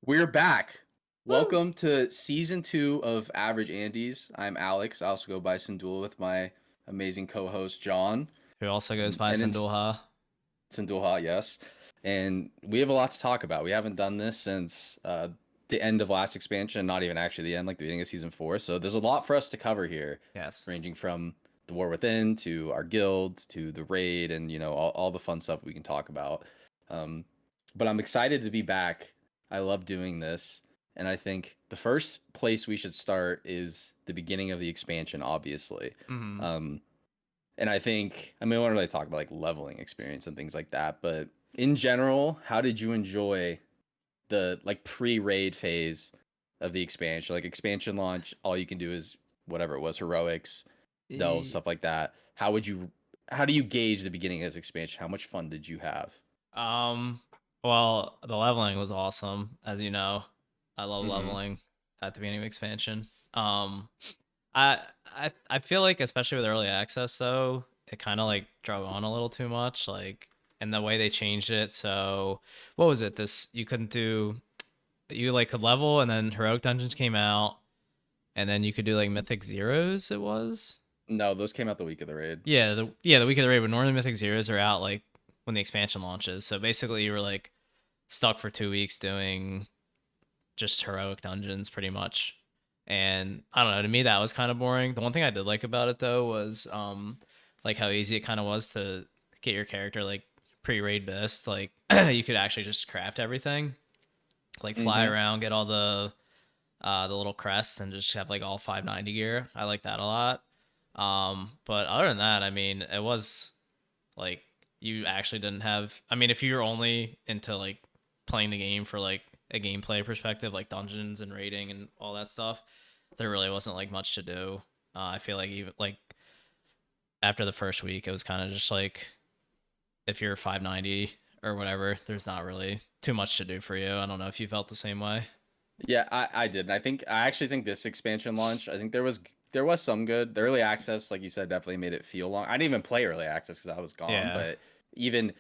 We're back. Woo! Welcome to season 2 of Average Andies. I'm Alex. I also go by Sindul with my amazing co-host John. Who also goes by And in Sandulha. Sindulha, yes. And we have a lot to talk about. We haven't done this since the end of last expansion, not even actually the end, like the beginning of season 4. So there's a lot for us to cover here, Yes. ranging from the war within to our guilds to the raid and all the fun stuff we can talk about. Um, but I'm excited to be back. I love doing this. And I think the first place we should start is the beginning of the expansion, obviously. hmm Um, and I think, I mean, I don't really talk about like leveling experience and things like that, but in general, how did you enjoy the like pre-raid phase of the expansion? Like expansion launch, all you can do is whatever it was, heroics, delves, E- stuff like that. How do you gauge the beginning of this expansion? How much fun did you have? Um. Well, the leveling was awesome, as you know. I love Mm-hmm. leveling at the beginning of expansion. Um. I feel like, especially with early access, though, it kind of like drug on a little too much. Like, and the way they changed it. So, what was it? This you couldn't do. You like could level, and then heroic dungeons came out, and then you could do like mythic zeros. It was. No, those came out the week of the raid. Yeah, the week of the raid, but normally Mythic Zeros are out like when the expansion launches. So basically you were like stuck for 2 weeks doing just heroic dungeons pretty much. And I don't know, to me that was kind of boring. The one thing I did like about it though was like how easy it kind of was to get your character like pre-raid best. Like you could actually just craft everything. Like fly Mm-hmm. around, get all the little crests and just have like all 590 gear. I like that a lot. But other than that, I mean, it was like you actually didn't have. I mean, if you're only into like playing the game for like a gameplay perspective, like dungeons and raiding and all that stuff, there really wasn't like much to do. I feel like even like after the first week, it was kind of just like if you're 590 or whatever, there's not really too much to do for you. I don't know if you felt the same way. Yeah, I did. And I actually think this expansion launch, I think there was some good. The early access, like you said, definitely made it feel long. I didn't even play early access because I was gone, Yeah. but even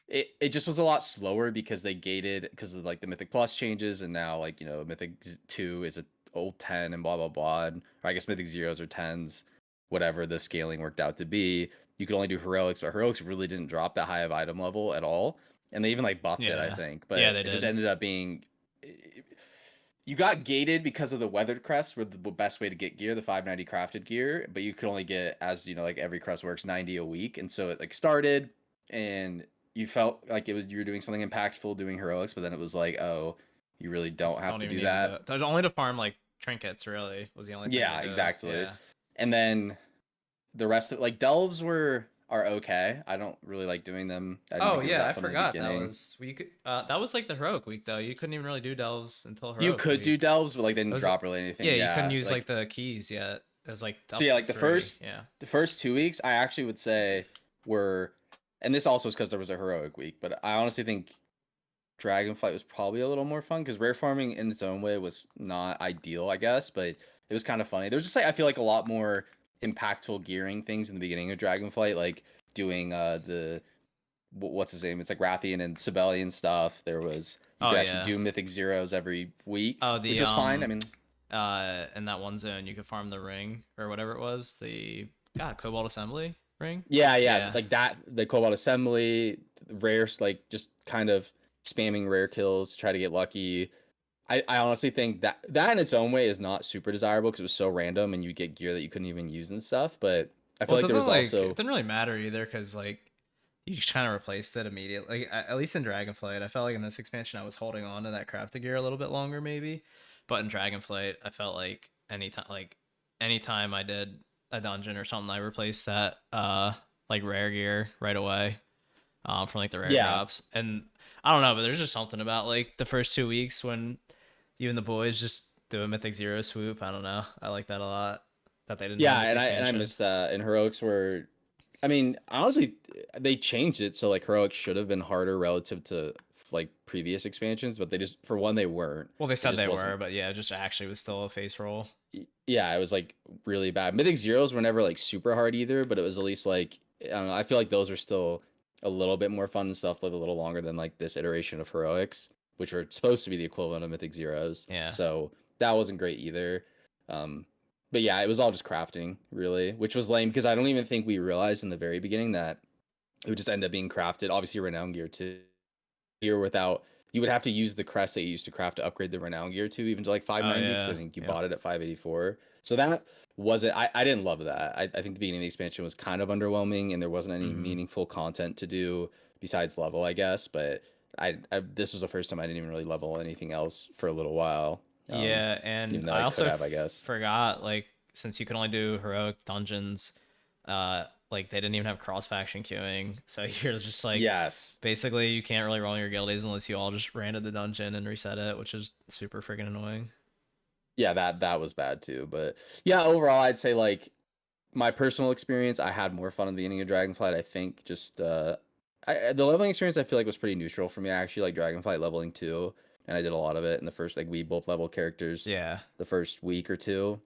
it just was a lot slower because they gated because of like the Mythic Plus changes, and now like Mythic 2 is a old 10 and blah blah blah, or I guess Mythic zeros or tens, whatever the scaling worked out to be. You could only do heroics, but heroics really didn't drop that high of item level at all, and they even like buffed it, I Yeah. think, Yeah, but they it just did. ended up being you got gated because of the weathered crest were the best way to get gear, the 590 crafted gear, but you could only get, as you know, like every crest works, 90 a week. And so it like started and you felt like you were doing something impactful doing heroics, but then it was like, oh, you really don't It's have don't to even do need to do that. it. There's only to farm like trinkets really was the only thing to Yeah, do. exactly. Yeah. And then the rest of like delves are okay. I don't really like doing them. I didn't Oh think it was yeah, I that fun in the forgot beginning. that was like the heroic week though. You couldn't even really do delves until You heroic could do week. delves, but like they It didn't was drop really anything. yeah, you couldn't Yeah. use like Like the keys yet. It was like so up yeah, to like the 3. first Yeah. the first 2 weeks, I actually would say were, and this also is because there was a heroic week, but I honestly think Dragonflight was probably a little more fun because rare farming in its own way was not ideal, I guess, but it was kind of funny. There was just like I feel like a lot more impactful gearing things in the beginning of Dragonflight, like doing the what's his name? It's like Rathian and Sibelian stuff. There was you Oh could actually yeah. do mythic zeros every week, Oh which the was fine. I mean, in that one zone you could farm the ring or whatever it was, the Cobalt Assembly ring. yeah, Yeah. like that, the Cobalt Assembly, rares, like just kind of spamming rare kills to try to get lucky. I honestly think that in its own way is not super desirable because it was so random and you get gear that you couldn't even use and stuff. But I Well, feel it like there doesn't was like it also didn't really matter either because like you just kind of replaced it immediately. Like at least in Dragonflight, I felt like in this expansion I was holding on to that crafting gear a little bit longer maybe, but in Dragonflight I felt like anytime I did a dungeon or something, I replaced that like rare gear right away from like the rare yeah, drops. And I don't know, but there's just something about like the first 2 weeks when you and the boys just do a Mythic Zero swoop. I don't know. I like that a lot that they didn't do in yeah, this and I expansion. missed that. And heroics were, I mean, honestly, they changed it so like heroics should have been harder relative to like previous expansions, but they just for one they weren't. Well, they It said just they wasn't. were, but yeah, just actually was still a face roll. Yeah, it was like really bad. Mythic zeros were never like super hard either, but it was at least like I don't know. I feel like those were still a little bit more fun and stuff, lived a little longer than like this iteration of heroics. which were supposed to be the equivalent of Mythic Zeros. Yeah. So that wasn't great either. Um, but yeah, it was all just crafting, really, which was lame because I don't even think we realized in the very beginning that it would just end up being crafted. Obviously, renown gear too. Gear without you would have to use the crest that you used to craft to upgrade the renown gear to even to like Oh 590 because I yeah. think you Yep. bought it at 584. So that wasn't I didn't love that. I think the beginning of the expansion was kind of underwhelming and there wasn't any Hmm. meaningful content to do besides level, I guess. But I this was the first time I didn't even really level anything else for a little while. Yeah, and Even though I I could also have, I guess. forgot, like, since you can only do heroic dungeons, like they didn't even have cross faction queuing, so you're just like, Yes. basically you can't really roll your guildies unless you all just ran to the dungeon and reset it, which is super freaking annoying. Yeah, that was bad too. But yeah, overall I'd say like my personal experience, I had more fun at the beginning of Dragonflight. I think just the leveling experience I feel like was pretty neutral for me. I actually like Dragonflight leveling too, and I did a lot of it in the first like we both level characters Yeah. the first week or two.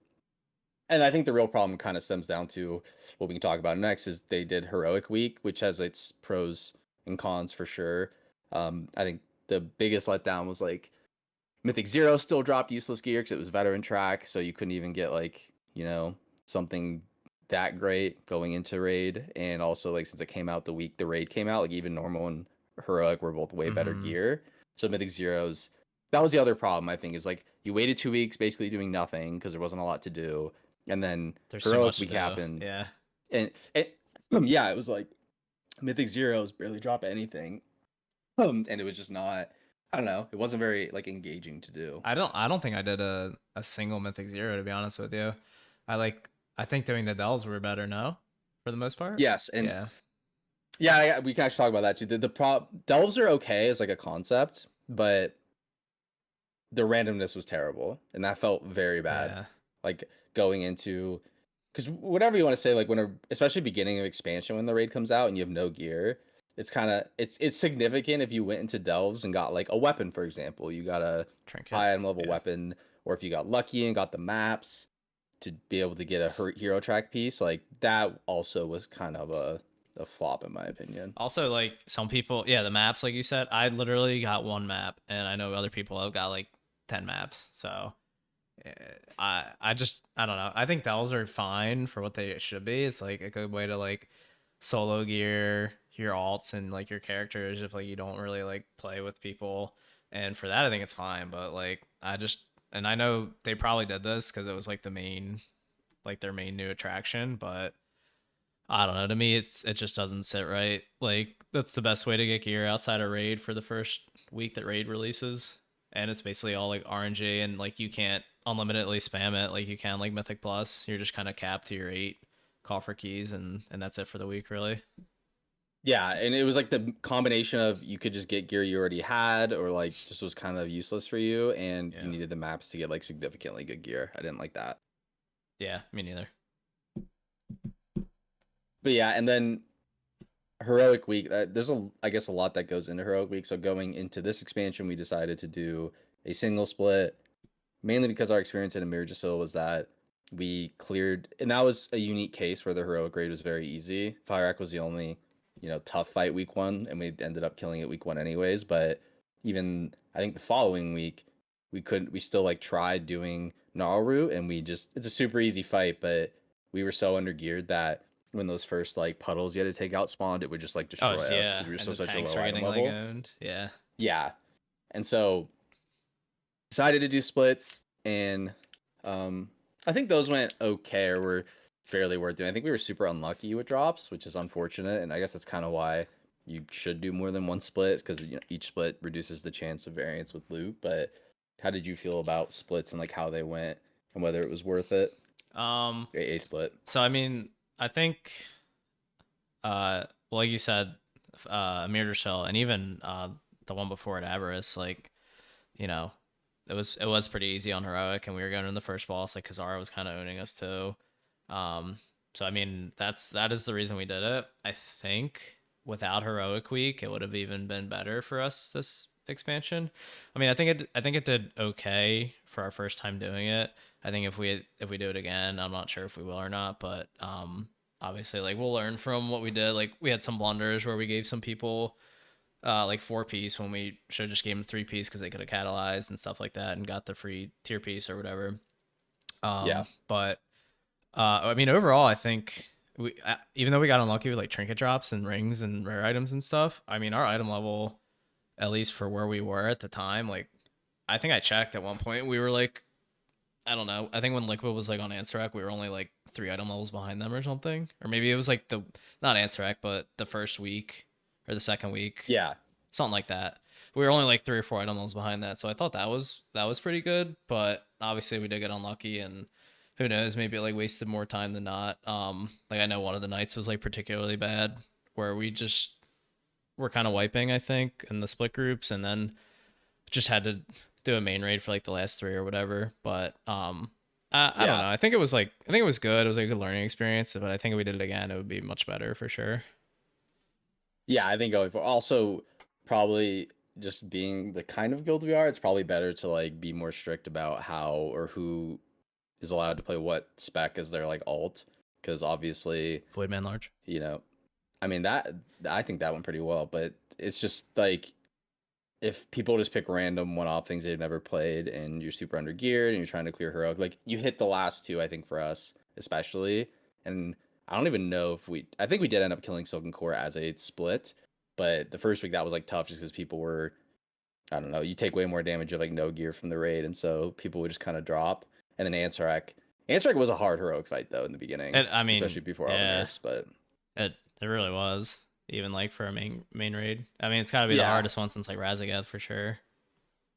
And I think the real problem kind of stems down to what we can talk about next is they did Heroic Week, which has its pros and cons for sure. I think the biggest letdown was like Mythic Zero still dropped useless gear because it was veteran track, so you couldn't even get like, something that great going into raid. And also like since it came out the week the raid came out, like even normal and heroic were both way better Mm-hmm. gear. So Mythic Zeros, that was the other problem I think is like you waited 2 weeks basically doing nothing because there wasn't a lot to do, and then There's so heroic much to week do. happened, Yeah. and yeah, it was like Mythic Zeros barely drop anything, and it was just not. I don't know. It wasn't very like engaging to do. I don't think I did a single Mythic Zero, to be honest with you. I like I think doing the delves were better, no? For the most part? Yes, and Yeah. yeah, we can actually talk about that too. The delves are okay as like a concept, but the randomness was terrible, and that felt very bad. Yeah. Like going into, because whatever you want to say, like especially beginning of expansion when the raid comes out and you have no gear, it's kind of it's significant if you went into delves and got like a weapon, for example, you got a Trinket. high item level Yeah. weapon, or if you got lucky and got the maps to be able to get a hero track piece, like that also was kind of a flop in my opinion. Also, like some people, yeah, the maps, like you said, I literally got one map, and I know other people have got like 10 maps. So eh, I don't know. I think delves are fine for what they should be. It's like a good way to like solo gear your alts and like your characters if like you don't really like play with people. And for that, I think it's fine. But like and I know they probably did this because it was like their main new attraction, but I don't know. To me, it just doesn't sit right. Like that's the best way to get gear outside of raid for the first week that raid releases, and it's basically all like RNG, and like you can't unlimitedly spam it like you can like Mythic Plus. You're just kind of capped to your 8 coffer keys, and that's it for the week, really. Yeah, and it was like the combination of you could just get gear you already had, or like just was kind of useless for you, and you Yeah, needed the maps to get like significantly good gear. I didn't like that. yeah, me neither. But yeah, and then heroic week. There's I guess a lot that goes into heroic week. So going into this expansion, we decided to do a single split, mainly because our experience in Amir Jasil was that we cleared, and that was a unique case where the heroic raid was very easy. Fire was the only, tough fight week one, and we ended up killing it week one anyways. But even I think the following week, we still like tried doing Naru, and it's a super easy fight, but we were so under geared that when those first like puddles you had to take out spawned, it would just like Oh destroy us because yeah, we were and so the such a tanks low were item getting like level. owned. Yeah, Yeah, and so decided to do splits, and I think those went okay or were fairly worth doing. I think we were super unlucky with drops, which is unfortunate, and I guess that's kind of why you should do more than one split, because each split reduces the chance of variance with loot. But how did you feel about splits and like how they went and whether it was worth it? um A split. so I mean, I think well, like you said, Mirror Shell, and even the one before it, Avarice, like, you know, it was pretty easy on heroic, and we were going in the first boss. Like Kazara was kind of owning us too. Um, so I mean, that is the reason we did it. I think without heroic week, it would have even been better for us this expansion. I mean, I think it did okay for our first time doing it. I think if we do it again, I'm not sure if we will or not, but obviously like we'll learn from what we did. Like we had some blunders where we gave some people like 4 piece when we should have just gave them 3 piece because they could have catalyzed and stuff like that and got the free tier piece or whatever. Yeah. But I mean, overall, I think even though we got unlucky with like trinket drops and rings and rare items and stuff, I mean, our item level, at least for where we were at the time, like I think I checked at one point, we were like, I don't know. I think when Liquid was like on Anserac, we were only like 3 item levels behind them or something. Or maybe it was like the not Anserac, but the first week or the second week, Yeah. something like that. We were only like 3 or 4 item levels behind that, so I thought that was pretty good. But obviously, we did get unlucky, and who knows? Maybe it like wasted more time than not. Like I know one of the nights was like particularly bad, where we just were kind of wiping, I think, in the split groups, and then just had to do a main raid for like the last 3 or whatever. But I don't Yeah. know. I think it was good. It was like a good learning experience. But I think if we did it again, it would be much better for sure. Yeah, I think going for also probably just being the kind of guild we are, it's probably better to like be more strict about how or who is allowed to play what spec as their like alt, because obviously, Void Man large. you know, I mean that I think that went pretty well, but it's just like if people just pick random one-off things they've never played and you're super under geared and you're trying to clear heroic, like you hit the last two, I think for us especially, and I don't even know if I think we did end up killing Silken Core as a split, but the first week that was like tough just because people were, I don't know, you take way more damage of like no gear from the raid, and so people would just kind of drop. And then Anserac was a hard heroic fight though in the beginning, I mean, especially before all the yeah, nerfs. But it really was. Even like for a main raid. I mean, it's got to be the yeah, hardest one since like Razageth for sure.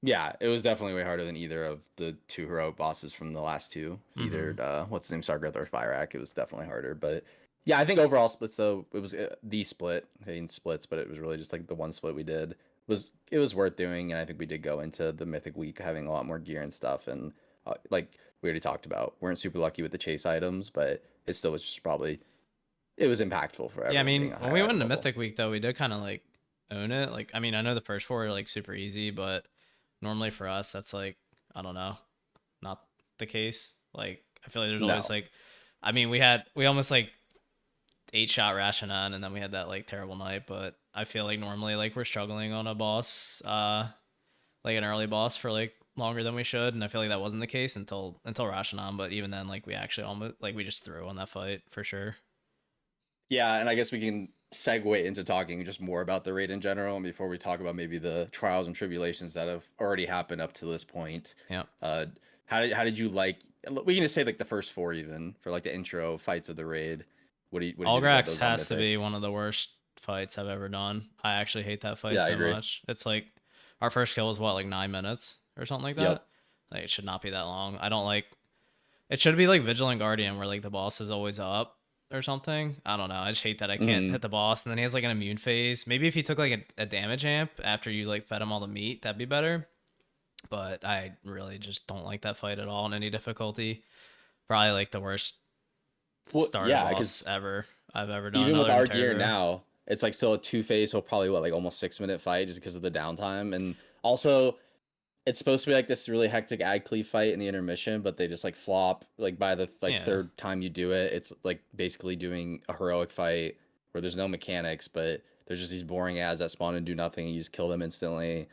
yeah, it was definitely way harder than either of the two heroic bosses from the last two. Mm-hmm. Either what's his name, Sargoth or Fyrak. It was definitely harder, but yeah, I think overall splits though it was the split. I mean splits, but it was really just like the one split we did was worth doing, and I think we did go into the Mythic week having a lot more gear and stuff, and like we already talked about, weren't super lucky with the chase items, but it still was just probably it was impactful for Yeah, I everyone being mean, a when we higher went item into level. Mythic Week though, we did kind of like own it. Like, I mean, I know the first 4 are like super easy, but normally for us, that's like I don't know, not the case. Like, I feel like there's always No, like, I mean, we almost like 8 shot Rashanan, and then we had that like terrible night. But I feel like normally like we're struggling on a boss, like an early boss for like longer than we should, and I feel like that wasn't the case until Rashanan. But even then, like we actually almost like we just threw on that fight for sure. yeah, and I guess we can segue into talking just more about the raid in general, and before we talk about maybe the trials and tribulations that have already happened up to this point. Yeah. Uh, how did you like? We can just say like the first four even for like the intro fights of the raid. What did you think about Algrax those on has to be Mythic? one of the worst fights I've ever done. I actually hate that fight Yeah, I so agree. much. It's like our first kill was what, like 9 minutes or something like Yep. that. Like it should not be that long. I don't like it should be like Vigilant Guardian where like the boss is always up or something. I don't know. I just hate that I can't Hmm. hit the boss and then he has like an immune phase. Maybe if he took like a damage amp after you like fed him all the meat, that'd be better. But I really just don't like that fight at all in any difficulty. Probably like the worst Well, starter yeah, boss because ever I've ever done, even with other than our gear Terrorgo. now, it's like still a two phase, so probably what like almost 6 minute fight just because of the downtime, and also it's supposed to be like this really hectic ag cleave fight in the intermission, but they just like flop like by the like Yeah. third time you do it. It's like basically doing a heroic fight where there's no mechanics, but there's just these boring ads that spawn and do nothing. And you just kill them instantly,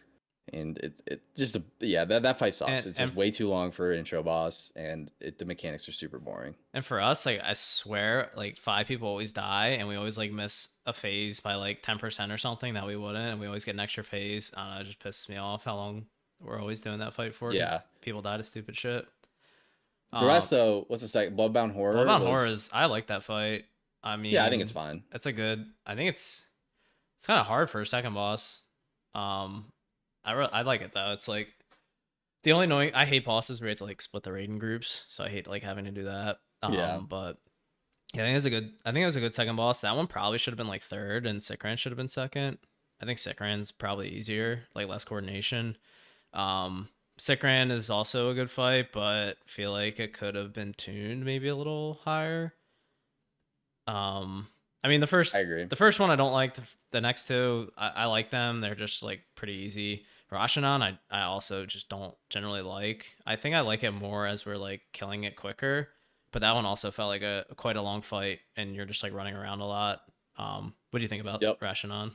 and it just yeah, that fight sucks. And It's and just way too long for an intro boss, and the mechanics are super boring. And for us, like I swear, like 5 people always die, and we always like miss a phase by like 10% or something that we wouldn't, and we always get an extra phase. I don't know, it just pisses me off how long we're always doing that fight for Yeah. because people die to stupid shit. The Um, rest though, what's the second? Bloodbound Horror Bloodbound Horror was is I like that fight. I yeah, I think it's mean, fine. it's a good. I think it's kind of hard for a second boss. Um, I like it though. It's like the only annoying. I hate bosses where you have to like split the raid in groups, so I hate like having to do that. Yeah. But yeah, I think it was a good second boss. That one probably should have been like third, and Sikran should have been second. I think Sikran's probably easier, like less coordination. Sikran is also a good fight, but feel like it could have been tuned maybe a little higher. Um, I mean I agree. the first one I don't like. The next two I like them. They're just like pretty easy. Rashanan I also just don't generally like. I think I like it more as we're like killing it quicker. But that one also felt like a quite a long fight, and you're just like running around a lot. What do you think about Yep. Rashanan?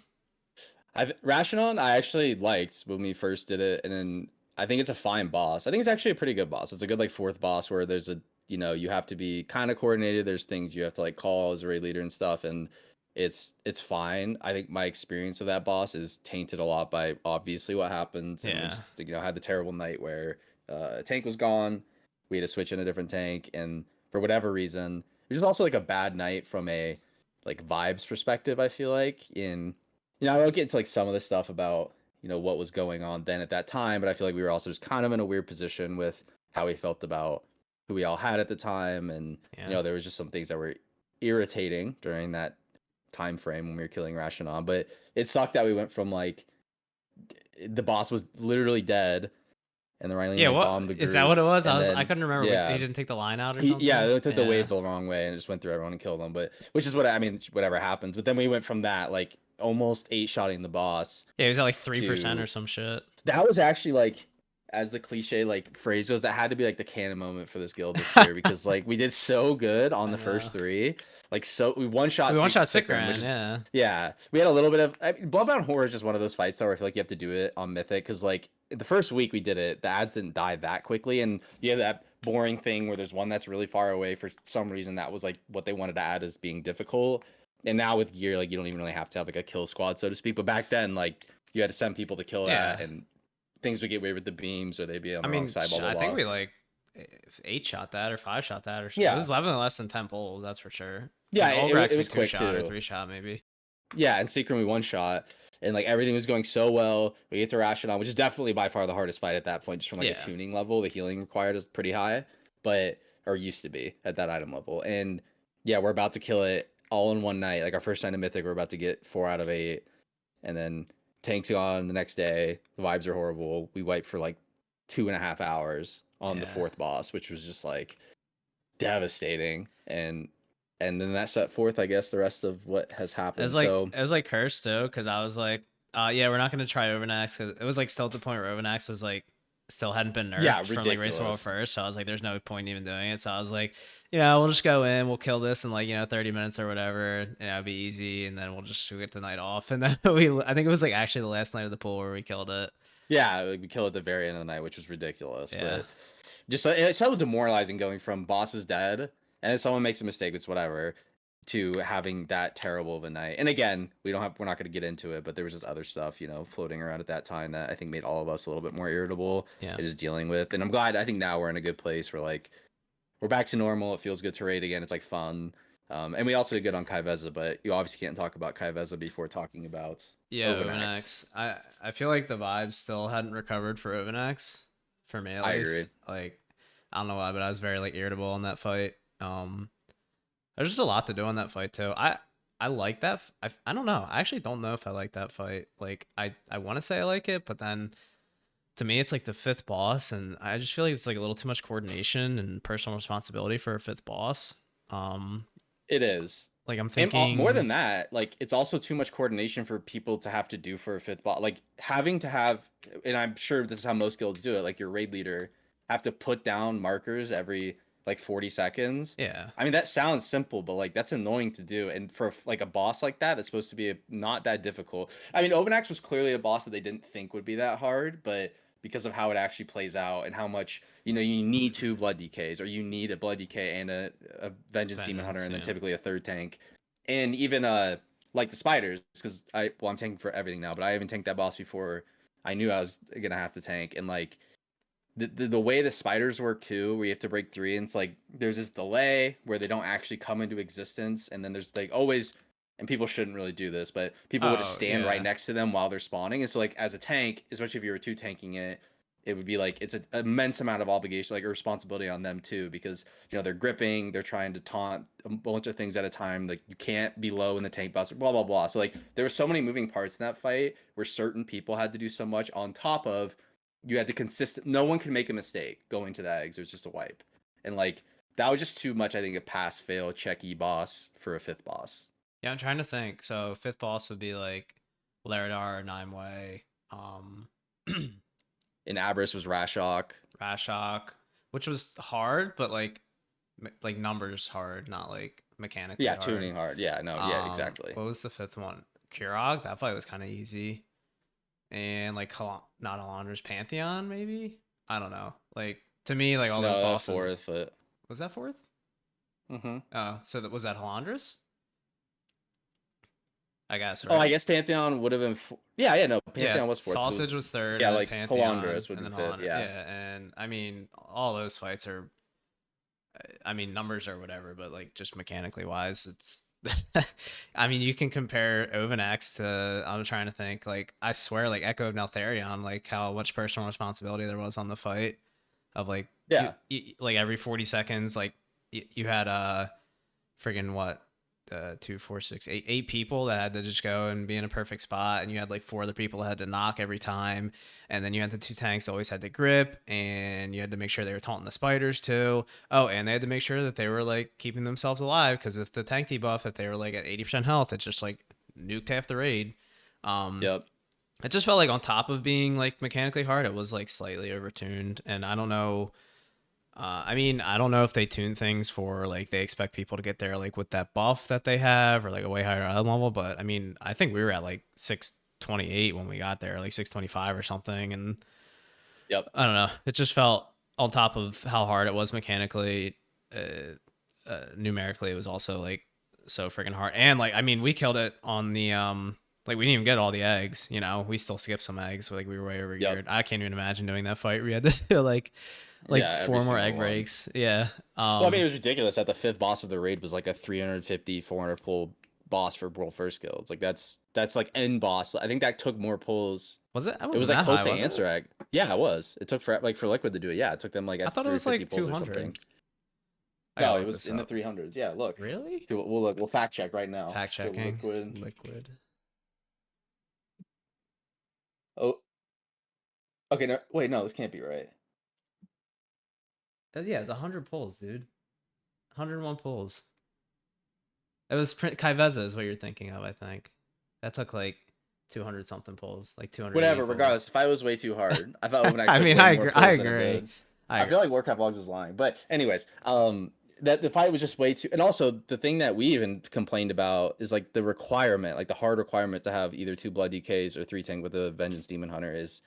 Rationon I actually liked when we first did it, and then I think it's a fine boss. I think it's actually a pretty good boss. It's a good like fourth boss where there's a you have to be kind of coordinated. There's things you have to like call as a raid leader and stuff, and it's fine. I think my experience of that boss is tainted a lot by obviously what happened, and we Yeah. just had the terrible night where a tank was gone. We had to switch in a different tank, and for whatever reason, it was just also like a bad night from a like vibes perspective. I feel like I won't get into like some of the stuff about what was going on then at that time, but I feel like we were also just kind of in a weird position with how we felt about who we all had at the time, and Yeah. there was just some things that were irritating during that time frame when we were killing Rashanon. But it sucked that we went from like the boss was literally dead, and the Rylene Yeah, like what bombed the is that what group, it was? and I then couldn't remember. He yeah, didn't take the line out or yeah, something. they took the Yeah. wave the wrong way and just went through everyone and killed them. But which is what I mean, whatever happens. But then we went from that like almost 8-shotting the boss Yeah, he was at like 3% to or some shit. that was actually like, as the cliche like phrase goes, that had to be like the canon moment for this guild this year because like we did so good on I the know. first three, like so we one shot We one shot Sikran, which Sikran, is yeah. yeah, we had a little bit of Bloodbound Horror is just one of those fights though where I feel like you have to do it on Mythic because like the first week we did it, the ads didn't die that quickly, and you have that boring thing where there's one that's really far away for some reason that was like what they wanted to add as being difficult. And now with gear, like you don't even really have to have like a kill squad, so to speak. But back then, like you had to send people to kill that, Yeah. and things would get weird with the beams or they'd be on I the wrong mean, side, blah blah I think blah. we like 8-shot that or 5-shot that or it Yeah, was 11 less than 10 bowls, that's for sure. yeah, And Olgrax it we was quick 2-shot or too. 3-shot maybe. Yeah, and Secret we one shot, and like everything was going so well. We get to Rashanon, which is definitely by far the hardest fight at that point, just from like a Yeah. tuning level. The healing required is pretty high, but or used to be at that item level. And yeah, we're about to kill it all in one night. Like our first night of Mythic, we're about to get 4 out of 8, and then tank's gone the next day. The vibes are horrible. We wipe for like 2.5 hours on the Yeah. fourth boss, which was just like devastating. And then that set forth, I guess, the rest of what has happened. So It was like cursed too, because I was like, yeah, we're not gonna try Overnax because it was like still at the point where Overnax was like still hadn't been yeah, nerfed from like Race World ridiculous. first. So I was like, there's no point even doing it. So I was like, we'll just go in, we'll kill this in like 30 minutes or whatever. It'll be easy, and then we'll get the night off. And then I think it was like actually the last night of the pool where we killed it. Yeah, like, we kill at the very end of the night, which was ridiculous. Yeah. But just it's so demoralizing going from boss is dead, and if someone makes a mistake, it's whatever, to having that terrible of a night. And again, we're not going to get into it, but there was just other stuff, floating around at that time that I think made all of us a little bit more irritable. Yeah. Just dealing with. And I'm glad. I think now we're in a good place where like we're back to normal. It feels good to raid again. It's like fun. And we also did good on Kaiveza, but you obviously can't talk about Kaiveza before talking about Yeah, Overnax. I feel like the vibes still hadn't recovered for Overnax, for me at I agree. least. Like, I don't know why, but I was very like irritable on that fight. There's just a lot to do on that fight too. I like that. I don't know. I actually don't know if I like that fight. Like, I want to say I like it, but then to me it's like the fifth boss, and I just feel like it's like a little too much coordination and personal responsibility for a fifth boss. It is. Like I'm And more thinking, than that, like it's also too much coordination for people to have to do for a fifth bot. Like having to have, and I'm sure this is how most guilds do it. Like your raid leader have to put down markers every like 40 seconds. yeah, I mean that sounds simple, but like that's annoying to do. And for like a boss like that, that's supposed to be not that difficult. I mean, Overnax was clearly a boss that they didn't think would be that hard, but because of how it actually plays out and how much you need 2 blood DKs, or you need a blood DK and a vengeance demon hunter, and then yeah. typically a third tank. And even like the spiders, because I'm tanking for everything now, but I haven't tanked that boss before I knew I was gonna have to tank. And like the way the spiders work too, where you have to break 3, and it's like there's this delay where they don't actually come into existence, and then there's like always, and people shouldn't really do this, but people would just Oh stand right yeah, next to them while they're spawning. And so like as a tank, especially if you were 2 tanking it, it would be like it's an immense amount of obligation, like a responsibility on them too, because they're gripping, they're trying to taunt a bunch of things at a time. Like you can't be low in the tank buster, blah blah blah. So like there were so many moving parts in that fight where certain people had to do so much on top of you had to no one could make a mistake going to that eggs. It was just a wipe. And like that was just too much, I think, a pass fail checky boss for a fifth boss. yeah. I'm trying to think. So fifth boss would be like Laradar or Nimue, In Abris was Rashok. Rashok, which was hard, but like numbers hard, not like mechanically Yeah, hard. tuning hard. Yeah, no, yeah, exactly. What was the fifth one? Kurog. That fight was kind of easy. and like not Halandra's Pantheon, maybe. I don't know. Like to me, like all those No, that was bosses. fourth, but. Was that fourth? Mm-hmm. So that was that Halandra's? I guess, Oh, I right? guess Pantheon would have been. Yeah, yeah, no, Yeah, Pantheon was fourth. So Sausage was third, yeah, and then like Pantheon, Halandras would and be then fifth. Halandra. Yeah. Yeah, and I mean, all those fights are, I mean, numbers or whatever, but like just mechanically wise, it's. I mean, you can compare Ovanax to. I'm trying to think. Like, I swear, like Echo of Neltharion, like how much personal responsibility there was on the fight of like Yeah. like every 40 seconds, like you had friggin' what 8 people that had to just go and be in a perfect spot, and you had like 4 other people that had to knock every time, and then you had the 2 tanks always had to grip, and you had to make sure they were taunting the spiders too. Oh, and they had to make sure that they were like keeping themselves alive, because if the tank debuff, if they were like at 80% health, it just like nuked half the raid. Yep. It just felt like on top of being like mechanically hard, it was like slightly overtuned, and I don't know. I mean, I don't know if they tune things for like they expect people to get there like with that buff that they have or like a way higher item level, but I mean, I think we were at like 628 when we got there, like 625 or something, and Yep. I don't know. It just felt on top of how hard it was mechanically, numerically, it was also like so freaking hard. And like, I mean, we killed it on the like we didn't even get all the eggs. You know, we still skipped some eggs. Like we were way over Yep. geared. I can't even imagine doing that fight. We had to do like Yeah, every 4 more single egg one. breaks. Yeah. Well, I mean, it was ridiculous that the fifth boss of the raid was like a 350, 400 pull boss for world first kill. It's like that's like end boss. I think that took more pulls. Was it? I It was wasn't like that close high, to was it? answer egg. Yeah, it was. It took for like for Liquid to do it. Yeah, it took them like I at thought it was 350 like pulls or 200. something. I gotta No, it look was this in the up. 300s. Yeah, look. Really? We'll look. We'll fact check right now. Fact Go checking. Liquid. Liquid. Oh, okay. No, wait, no, this can't be right. Yeah, it's 100 pulls, dude. 101 pulls. It was Kaiveza is what you're thinking of, I think. That took like 200 something pulls, like 280 Whatever. Regardless, pulls. the fight was way too hard. I thought Overnight I took mean, way I more agree. I pulls than it agree. did. I I agree. feel like Warcraft Logs is lying. But anyways, that the fight was just way too. And also the thing that we even complained about is like the requirement, like the hard requirement to have either 2 blood DKs or 3 tank with a Vengeance Demon Hunter is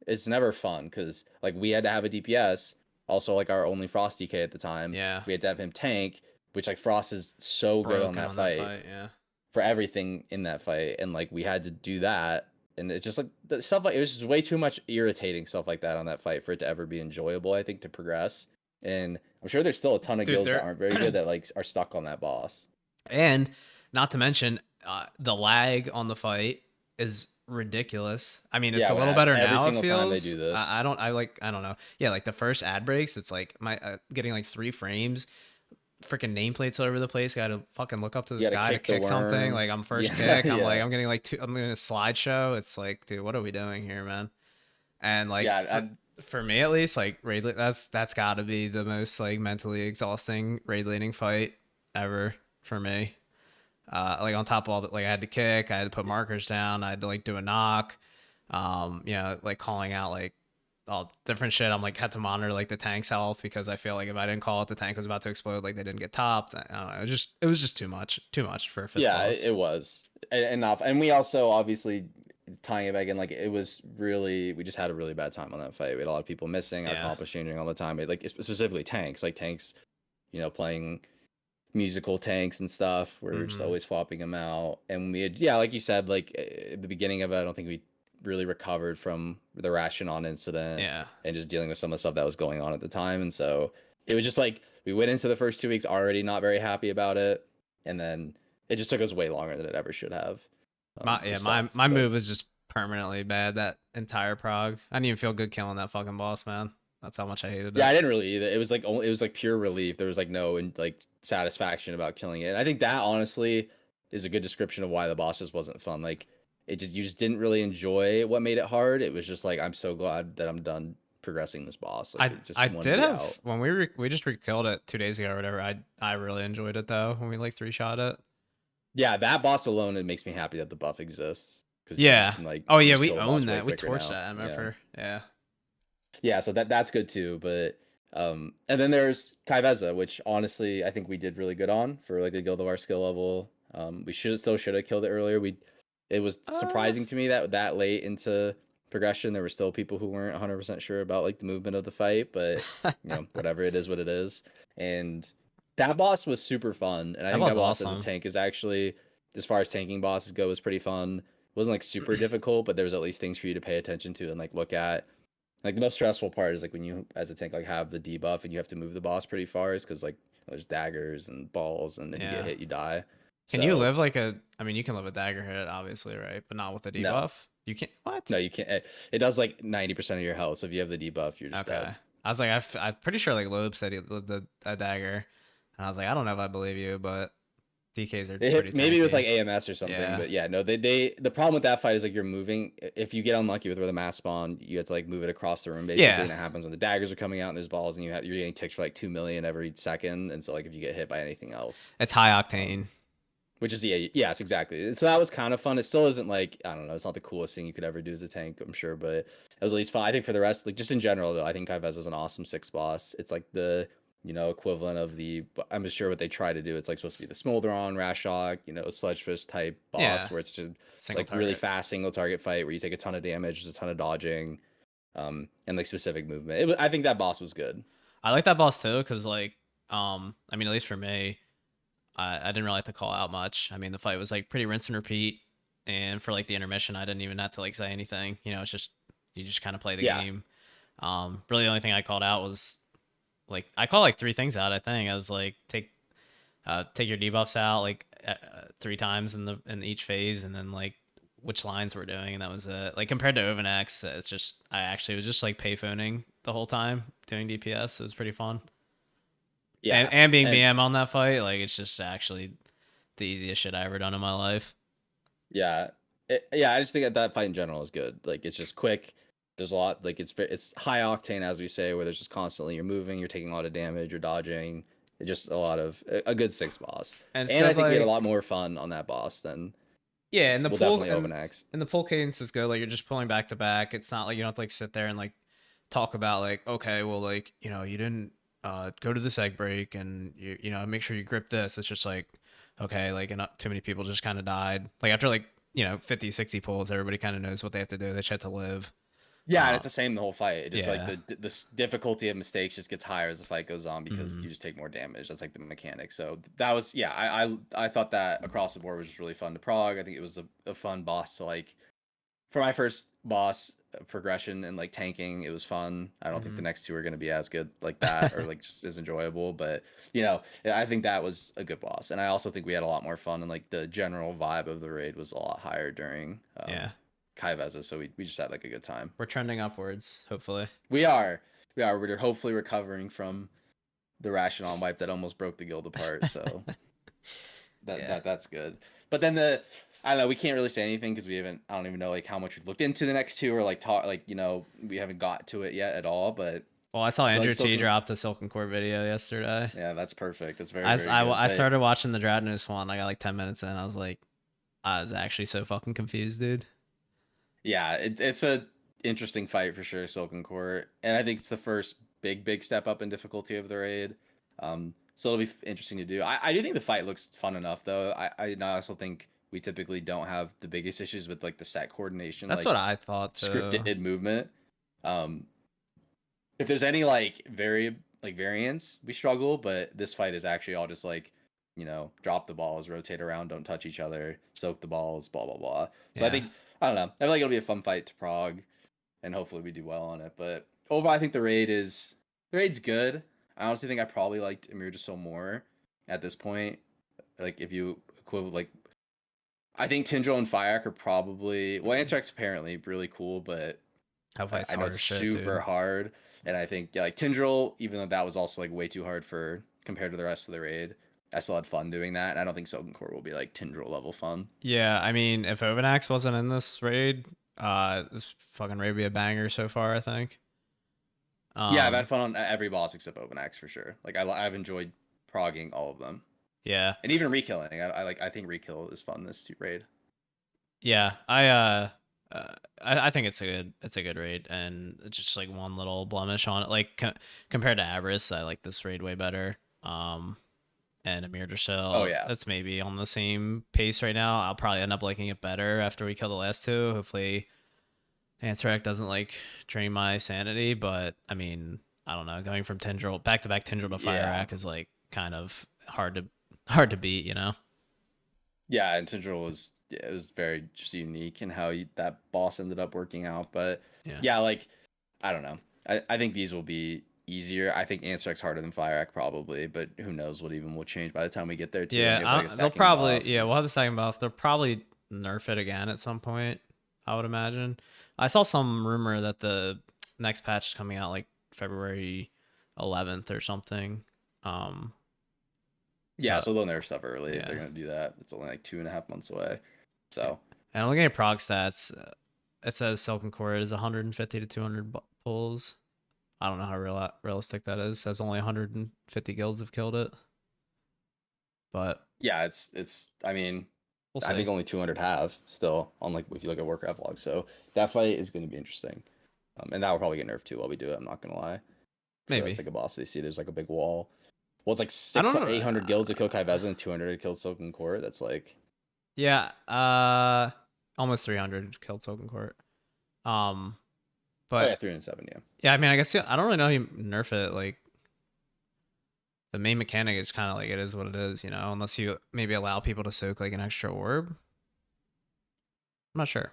it's never fun because like we had to have a DPS, also like our only Frost DK at the time. Yeah. We had to have him tank, which like Frost is so good on Broken that on that fight fight, yeah. for everything in that fight, and like we had to do that, and it's just like the stuff like it was just way too much irritating stuff like that on that fight for it to ever be enjoyable. I think to progress, and I'm sure there's still a ton of Dude, guilds that they're aren't very good that like are stuck on that boss. and not to mention the lag on the fight is ridiculous. I mean, it's Yeah, a when little that's better every now. It single time they feels. do this. I don't know. Yeah, like the first ad breaks, it's like my getting like 3 frames. Freaking nameplates all over the place. Got to fucking look up to the You got to sky to kick the kick something. worm. Like I'm first Yeah, kick. I'm like yeah, I'm getting like 2. I'm getting a slideshow. It's like, dude, what are we doing here, man? And like yeah. for me at least, like that's got to be the most like mentally exhausting raid leading fight ever for me. Like on top of all that, like I had to kick, I had to put markers down, I had to like do a knock, you know, like calling out like all different shit. I'm like had to monitor like the tank's health because I feel like if I didn't call it, the tank was about to explode. Like they didn't get topped. I don't know. It was just too much for a fifth Yeah, boss. it was enough, and we also obviously tying it back in, like it was really we just had a really bad time on that fight. We had a lot of people missing, our Yeah. comp was changing all the time. Like specifically tanks, like tanks, playing musical tanks and stuff. We're just always swapping them out, and we had like you said, like at the beginning of it, I don't think we really recovered from the Rashinon incident, Yeah. and just dealing with some of the stuff that was going on at the time, and so it was just like we went into the first 2 weeks already not very happy about it, and then it just took us way longer than it ever should have. My move was just permanently bad that entire prog. I didn't even feel good killing that fucking boss, man. That's how much I hated it. Yeah, I didn't really either. It was like pure relief. There was like no like satisfaction about killing it. And I think that honestly is a good description of why the boss just wasn't fun. Like you just didn't really enjoy what made it hard. It was just like I'm so glad that I'm done progressing this boss. Like it just I wanted to did be have out. when we just rekilled it 2 days ago or whatever. I really enjoyed it though when we like 3-shot it. Yeah, that boss alone, it makes me happy that the buff exists because you Yeah. just can like Oh you yeah, just we kill the boss own way that. We quicker torched now. that MFR. Yeah. Yeah, so that's good too. But and then there's Kaiveza, which honestly I think we did really good on for like a guild of our skill level. We should have killed it earlier. It was Uh, surprising to me that late into progression, there were still people who weren't 100% sure about like the movement of the fight, but whatever, it is what it is. And that boss was super fun, and I That think was that boss as a awesome. tank is actually, as far as tanking bosses go, was pretty fun. It wasn't like super difficult, but there was at least things for you to pay attention to and like look at. Like the most stressful part is like when you as a tank like have the debuff and you have to move the boss pretty far, is because like there's daggers and balls, and if you get Yeah. hit, you die. Can you So live like a? I mean, you can live a dagger hit, obviously, right? But not with a no, debuff. You can't. What? no, you can't. It does like 90% of your health. So if you have the debuff, you're just Okay. dead. I was like, I'm pretty sure like Loeb said he lived a dagger, and I was like, I don't know if I believe you, but DKs are It pretty hit maybe with tanky. like AMS or something, Yeah. but yeah, no, the problem with that fight is like you're moving. If you get unlucky with where the mass spawn, you have to like move it across the room basically, Yeah. and it happens when the daggers are coming out and there's balls, and you're getting ticked for like 2 million every second, and so like if you get hit by anything else, It's high um, octane. which is yes, exactly. So that was kind of fun. It still isn't like, I don't know, it's not the coolest thing you could ever do as a tank, I'm sure, but it was at least fun. I think for the rest, like just in general though, I think Kai'Vez is an awesome six boss. It's like the equivalent of the, I'm just sure what they try to do. It's like supposed to be the Smolderon, Rashok, Sludgefish type Yeah. boss where it's just Single like really target. fast single target fight where you take a ton of damage, there's a ton of dodging, and like specific movement. I think that boss was good. I like that boss too, because like, I mean, at least for me, I didn't really have to call out much. I mean, the fight was like pretty rinse and repeat, and for like the intermission, I didn't even have to like say anything. It's just you just kind of play the Yeah. game. Really, the only thing I called out was like I called like three things out. I think I was like take your debuffs out like 3 times in each phase, and then like which lines we're doing, and that was it. Like compared to Overnex, it's just I actually was just like payphoning the whole time doing DPS. It was pretty fun. Yeah. And being And BM on that fight, like it's just actually the easiest shit I ever done in my life. yeah. I just think that fight in general is good. Like it's just quick. There's a lot, like it's high octane, as we say, where there's just constantly you're moving, you're taking a lot of damage, you're dodging. It's just a lot of a good six boss. And it's And I good think we had a lot like more fun on that boss than yeah, and the we'll pull definitely overnext. and the pull cadence is good. Like you're just pulling back to back. It's not like you don't have to like sit there and like talk about like, okay, well like, you didn't go to this egg break and make sure you grip this. It's just like, okay, like and too many people just kind of died. Like after like, 50, 60 pulls, everybody kind of knows what they have to do. They just have to live. Yeah, and Uh it's the same the whole fight. It just like yeah. the difficulty of mistakes just gets higher as the fight goes on because Mhm. you just take more damage. That's like the mechanic. So that was, yeah, I thought that across the board was just really fun to prog. I think it was a fun boss to like, for my first boss progression and like tanking, it was fun. I don't think the Mhm. next two are going to be as good like that or like just as enjoyable, but I think that was a good boss. And I also think we had a lot more fun, and like the general vibe of the raid was a lot higher during Yeah. Kai Vezza, so we just had like a good time. We're trending upwards, hopefully. We are. We're hopefully recovering from the Rationale wipe that almost broke the guild apart. So Yeah. that's good. But then I don't know. We can't really say anything because we haven't. I don't even know like how much we've looked into the next two or like talk like we haven't got to it yet at all. But Well, I saw I feel like Andrew T Silken. dropped a Silken Core video yesterday. Yeah, that's perfect. That's very I, s- very I, good. I But started watching the Drought News one. I got like 10 minutes in. I was like, I was actually so fucking confused, dude. yeah, it's a interesting fight for sure, Silken Court, and I think it's the first big step up in difficulty of the raid. So it'll be interesting to do. I do think the fight looks fun enough though. I also think we typically don't have the biggest issues with like the set coordination, That's what like I thought too. scripted movement. Um, if there's any like variance, we struggle, but this fight is actually all just like, drop the balls, rotate around, don't touch each other, soak the balls, blah blah blah. So Yeah. I don't know. I feel like it'll be a fun fight to prog, and hopefully we do well on it. But overall, I think the raid's good. I honestly think I probably liked Emir Jussil more at this point. Like if you equivalent, like I think Tindril and Fyac are probably, well, Ansarx apparently really cool, but That fight's I know hard it's as shit, super dude. hard, and I think like Tindril, even though that was also like way too hard for compared to the rest of the raid, I still had fun doing that. And I don't think Silken Core will be like Tindril level fun. Yeah, I mean, if Overnax wasn't in this raid, this fucking raid would be a banger so far, I think. Yeah, I've Um, had fun on every boss except Ovenax for sure. Like I've enjoyed progging all of them, yeah. and even rekilling. I think rekill is fun this raid. Yeah, I think it's a good raid, and it's just like one little blemish on it. Like compared to Abris, I like this raid way better. And Amir Oh Drashell, yeah, that's maybe on the same pace right now. I'll probably end up liking it better after we kill the last two. Hopefully Anserac doesn't like drain my sanity, but I mean, I don't know. Going from Tendril back to back Tendril to Fire Yeah. Rack is like kind of hard to beat, you know? Yeah, and Tindral was, yeah, it was very just unique in how that boss ended up working out. But Yeah. yeah, like I don't know. I think these will be easier. I think Ansar's harder than Fire probably, but who knows what even will change by the time we get there too and give like a They'll stacking probably buff. yeah, we'll have the second buff. They'll probably nerf it again at some point, I would imagine. I saw some rumor that the next patch is coming out like February 11th or something. Um Yeah, so so they'll nerf stuff early if they're yeah. gonna do that. It's only like 2.5 months away. Yeah. So And I'm looking at prog stats. It says Silken Core is 150 to 200 pulls. I don't know how realistic that is. It says only 150 guilds have killed it. But yeah, it's I mean, we'll I see. think only 200 have still on like if you look at Warcraft logs. So that fight is gonna be interesting. And that will probably get nerfed too while we do it, I'm not gonna lie. Sure, that's Maybe. like a boss they see. There's like a big wall. Well, it's like I six, don't know. 800 guilds to kill Kai Vezin and 200 to kill Silken Court. That's like, Yeah, almost 300 killed Silken Court. Um, oh yeah, but 307, yeah. yeah, I mean, I guess I don't really know how you nerf it. Like the main mechanic is kind of like it is what it is, you know. Unless you maybe allow people to soak like an extra orb. I'm not sure.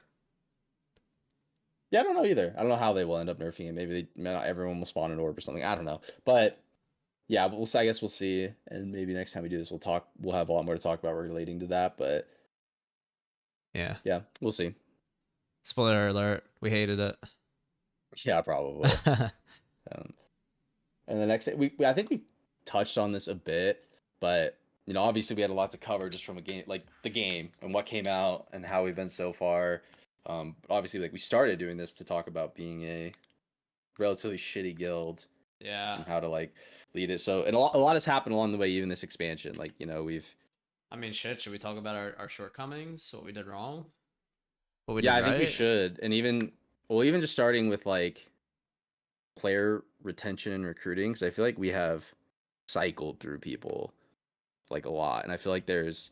Yeah, I don't know either. I don't know how they will end up nerfing it. Maybe not everyone will spawn an orb or something. I don't know. But yeah, but I guess we'll see. And maybe next time we do this, we'll have a lot more to talk about relating to that. But Yeah. yeah, we'll see. Spoiler alert: we hated it. Yeah, probably. Um, and the next, I think we touched on this a bit, but obviously we had a lot to cover just from a game, like the game and what came out and how we've been so far. Obviously, like we started doing this to talk about being a relatively shitty guild Yeah. and how to like lead it. So, and a lot has happened along the way, even this expansion. Like we've. I mean, shit. Should we talk about our shortcomings? What we did wrong? What we Yeah, did I think we right? should, and even just starting with like player retention and recruiting, because I feel like we have cycled through people like a lot, and I feel like there's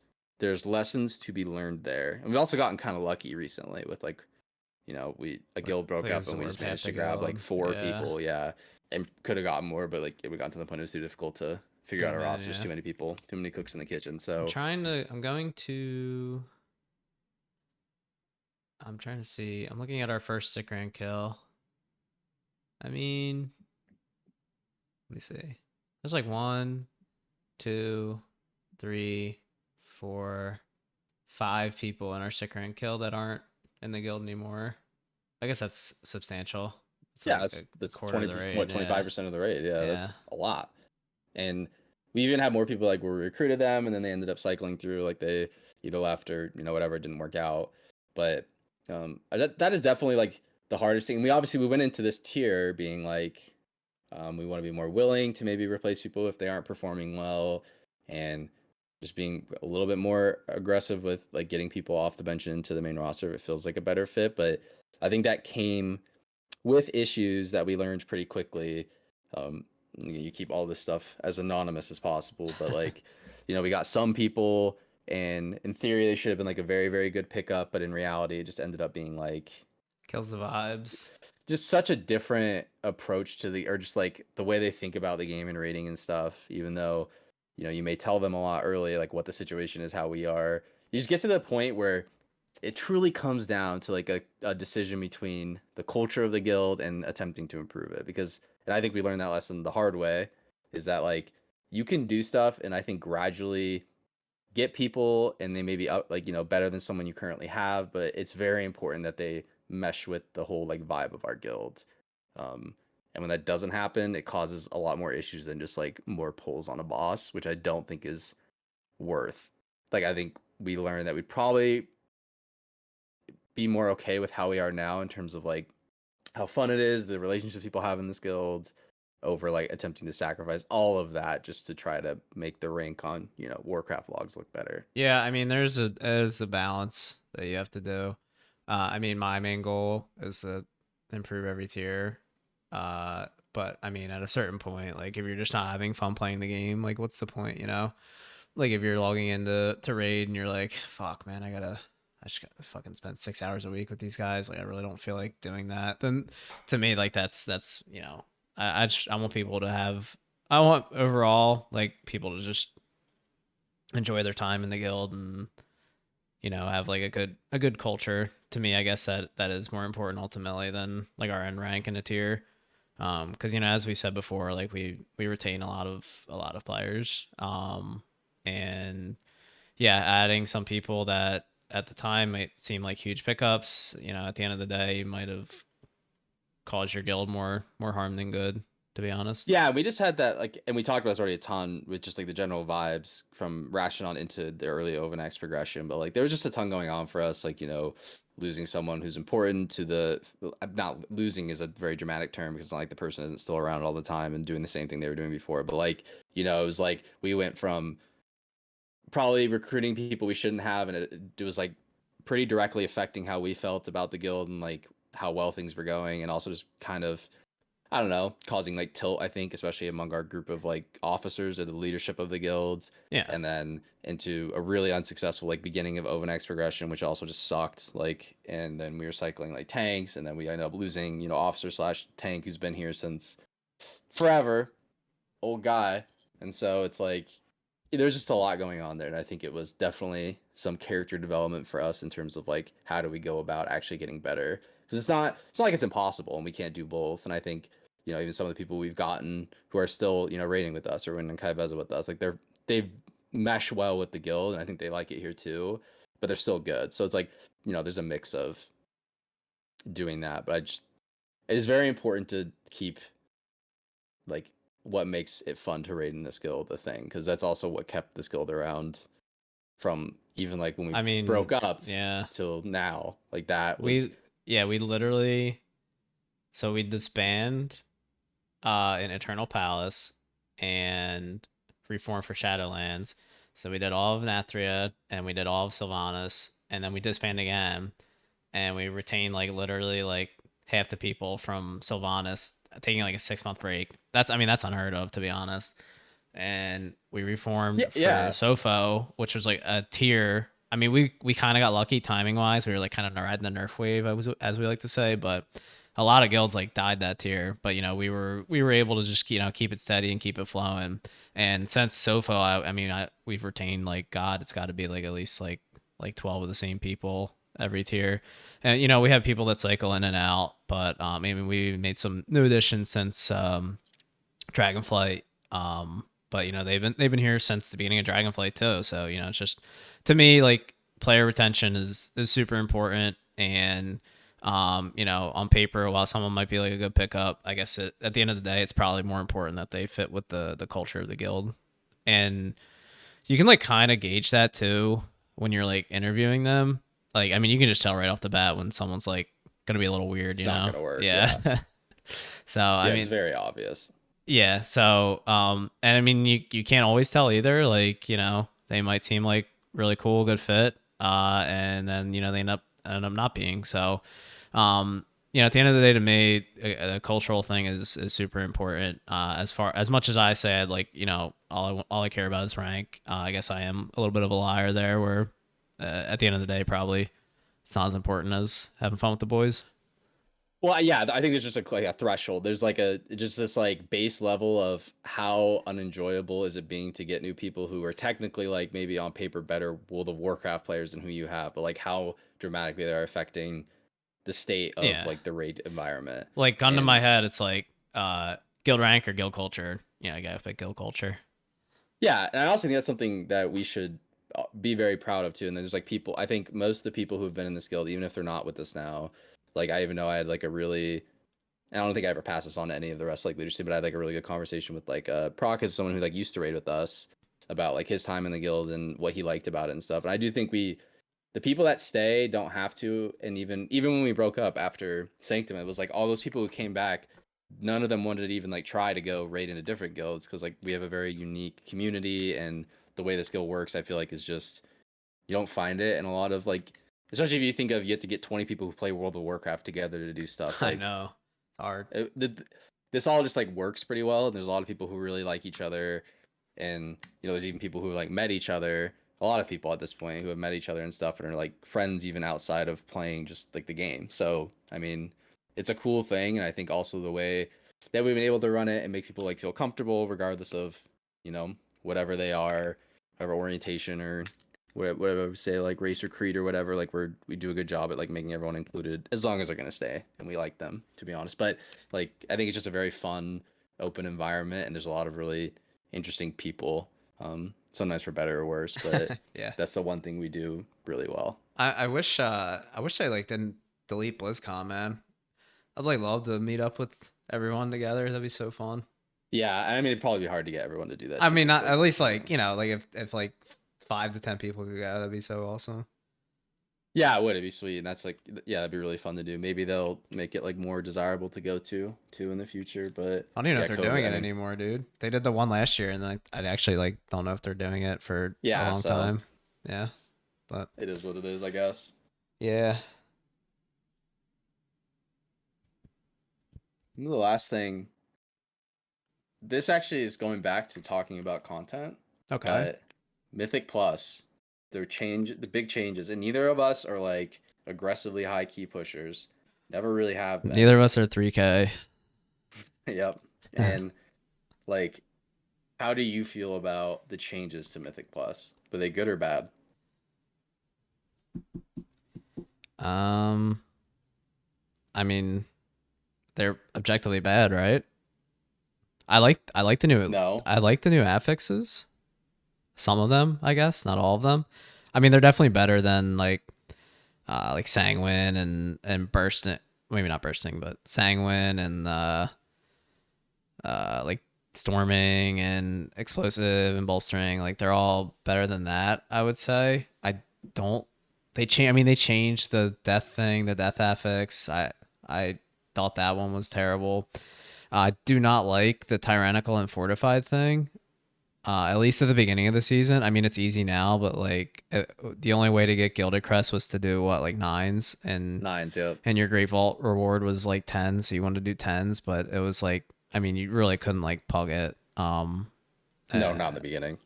lessons to be learned there, and we've also gotten kind of lucky recently with like a guild broke Like up and we absorb just half managed the to grab like guild. 4 Yeah. people, yeah, and could have gotten more, but like we got to the point it was too difficult to figure Get out a them in. roster. There's Yeah. too many people, too many cooks in the kitchen. So I'm going to. I'm trying to see. I'm looking at our first sick rank kill. I mean, let me see. There's like 1, 2, 3, 4, 5 people in our sick rank kill that aren't in the guild anymore. I guess that's substantial. It's yeah, like that's quarter of the 20, raid. what, Yeah. 25% of the raid. Yeah, Yeah. that's a lot. And we even had more people like where we recruited them and then they ended up cycling through, like they either left or whatever, it didn't work out. But that is definitely like the hardest thing. We went into this tier being like we want to be more willing to maybe replace people if they aren't performing well, and just being a little bit more aggressive with like getting people off the bench and into the main roster if it feels like a better fit. But I think that came with issues that we learned pretty quickly. You keep all this stuff as anonymous as possible, but like, we got some people, and in theory, they should have been like a very, very good pickup, but in reality, it just ended up being like Kills the vibes. just such a different approach to or just like the way they think about the game and rating and stuff. Even though, you may tell them a lot early, like what the situation is, how we are. You just get to the point where it truly comes down to like a decision between the culture of the guild and attempting to improve it. Because, and I think we learned that lesson the hard way, is that like you can do stuff and I think gradually get people and they may be up like better than someone you currently have, but it's very important that they mesh with the whole like vibe of our guild. And when that doesn't happen, it causes a lot more issues than just like more pulls on a boss, which I don't think is worth. Like I think we learned that we'd probably be more okay with how we are now in terms of like how fun it is, the relationships people have in this guild, over like attempting to sacrifice all of that just to try to make the rank on Warcraft logs look better. Yeah, I mean, there's a balance that you have to do. I mean, my main goal is to improve every tier. But I mean, at a certain point, like if you're just not having fun playing the game, like what's the point, you know? Like if you're logging into raid and you're like, fuck, man, I just gotta fucking spend 6 hours a week with these guys. Like I really don't feel like doing that. Then to me, like that's I want people to have. I want overall like people to just enjoy their time in the guild and have like a good culture. To me, I guess that is more important ultimately than like our end rank in a tier. Because as we said before, like we retain a lot of players. And yeah, adding some people that at the time might seem like huge pickups, at the end of the day, might have caused your guild more harm than good, to be honest. Yeah, we just had that like, and we talked about this already a ton with just like the general vibes from Rashinon into the early Overnex progression. But like, there was just a ton going on for us, like losing someone who's important to the not losing is a very dramatic term because it's not like the person isn't still around all the time and doing the same thing they were doing before. But like, it was like we went from probably recruiting people we shouldn't have, and it was like pretty directly affecting how we felt about the guild and like how well things were going, and also just kind of I don't know, causing like tilt, I think, especially among our group of like officers or the leadership of the guilds. Yeah. And then into a really unsuccessful like beginning of Overnex progression, which also just sucked. Like, and then we were cycling like tanks, and then we ended up losing, officer slash tank who's been here since forever, old guy. And so it's like there's just a lot going on there, and I think it was definitely some character development for us in terms of like how do we go about actually getting better, because it's not like it's impossible and we can't do both. And I think even some of the people we've gotten who are still raiding with us or winning Kaibeza with us, like they mesh well with the guild, and I think they like it here too, but they're still good. So it's like there's a mix of doing that, but it is very important to keep like what makes it fun to raid in this guild the thing, because that's also what kept this guild around from even like when we I mean, broke up yeah. till now. Like that was We literally we disband in Eternal Palace and reform for Shadowlands. So we did all of Nathria and we did all of Sylvanas, and then we disband again, and we retained like literally like half the people from Sylvanas, taking like a 6 month break. That's unheard of, to be honest. And we reformed for yeah. Sofo, which was like a tier. I mean, we kind of got lucky timing wise. We were like kind of riding the nerf wave, as we like to say, but a lot of guilds like died that tier. But we were able to just keep it steady and keep it flowing. And since Sofo, we've retained like God. It's got to be like at least like 12 of the same people every tier. And we have people that cycle in and out, but we made some new additions since Dragonflight. But they've been here since the beginning of Dragonflight too. So it's just, to me, like, player retention is super important. And on paper, while someone might be like a good pickup, I guess at the end of the day, it's probably more important that they fit with the culture of the guild. And you can like kind of gauge that too when you're like interviewing them. Like, you can just tell right off the bat when someone's like gonna be a little weird. It's not gonna work. Yeah. So Yeah, it's very obvious. yeah. So, and you can't always tell either. Like, they might seem like really cool, good fit, and then they end up not being. So, at the end of the day, to me, the cultural thing is super important. As much as I say, I'd like, all I care about is rank. I guess I am a little bit of a liar there, where at the end of the day, probably it's not as important as having fun with the boys. Well, yeah, I think there's just a threshold. There's like just this like base level of how unenjoyable is it being to get new people who are technically like maybe on paper better World of Warcraft players than who you have, but like how dramatically they're affecting the state of Yeah. like the raid environment. Like, gun to my And head, it's like guild rank or guild culture. I gotta pick guild culture. yeah, and I also think that's something that we should be very proud of too. And there's like people, I think most of the people who've been in this guild, even if they're not with us now, like I even know I had like a really, and I don't think I ever passed this on to any of the rest like leadership, but I had like a really good conversation with like Proc, is someone who like used to raid with us, about like his time in the guild and what he liked about it and stuff. And I do think the people that stay don't have to, and even when we broke up after Sanctum, it was like all those people who came back, none of them wanted to even like try to go raid into different guilds, because like we have a very unique community, and the way this guild works, I feel like, is just you don't find it. And a lot of like, especially if you think of, you have to get 20 people who play World of Warcraft together to do stuff I like know it's hard. this all just like works pretty well. And there's a lot of people who really like each other, and there's even people who like met each other a lot of people at this point who have met each other and stuff and are like friends even outside of playing just like the game. So I mean, it's a cool thing, and I think also the way that we've been able to run it and make people like feel comfortable regardless of, you know, whatever they are, whatever orientation or whatever we say, like race or creed or whatever. Like we do a good job at like making everyone included as long as they're gonna stay and we like them, to be honest. But like I think it's just a very fun, open environment, and there's a lot of really interesting people. Sometimes for better or worse, but Yeah. that's the one thing we do really well. I wish they like didn't delete BlizzCon, man. I'd like love to meet up with everyone together. That'd be so fun. Yeah, I mean it'd probably be hard to get everyone to do that. I Too, mean, 'cause, not, at least like, you know, like if like 5 to 10 people could go, that'd be so awesome. yeah, it would. It'd be sweet, and that's like, yeah, that'd be really fun to do. Maybe they'll make it like more desirable to go to in the future. But I don't even know yeah, if they're COVID, doing I it mean, anymore, dude. They did the one last year, and I actually like don't know if they're doing it for a yeah, long so time. Yeah, but it is what it is, I guess. yeah. And the last thing, this actually is going back to talking about content. Okay. But Mythic Plus, the big changes, and neither of us are like aggressively high key pushers. Never really have been. Neither of us are 3K. Yep. And like, how do you feel about the changes to Mythic Plus? Were they good or bad? I mean, they're objectively bad, right? I like the new No. I like the new affixes. Some of them, I guess, not all of them. I mean, they're definitely better than like sanguine and bursting. Maybe not bursting, but sanguine and like storming and explosive and bolstering. Like they're all better than that, I would say. I don't. They change. I mean, they changed the death thing, the death affix. I thought that one was terrible. I do not like the tyrannical and fortified thing. At least at the beginning of the season. I mean, it's easy now, but like the only way to get Gilded Crest was to do what, like nines, and Yep. and your Great Vault reward was like 10, so you wanted to do tens, but it was like, I mean, you really couldn't like pug it. No, not in the beginning.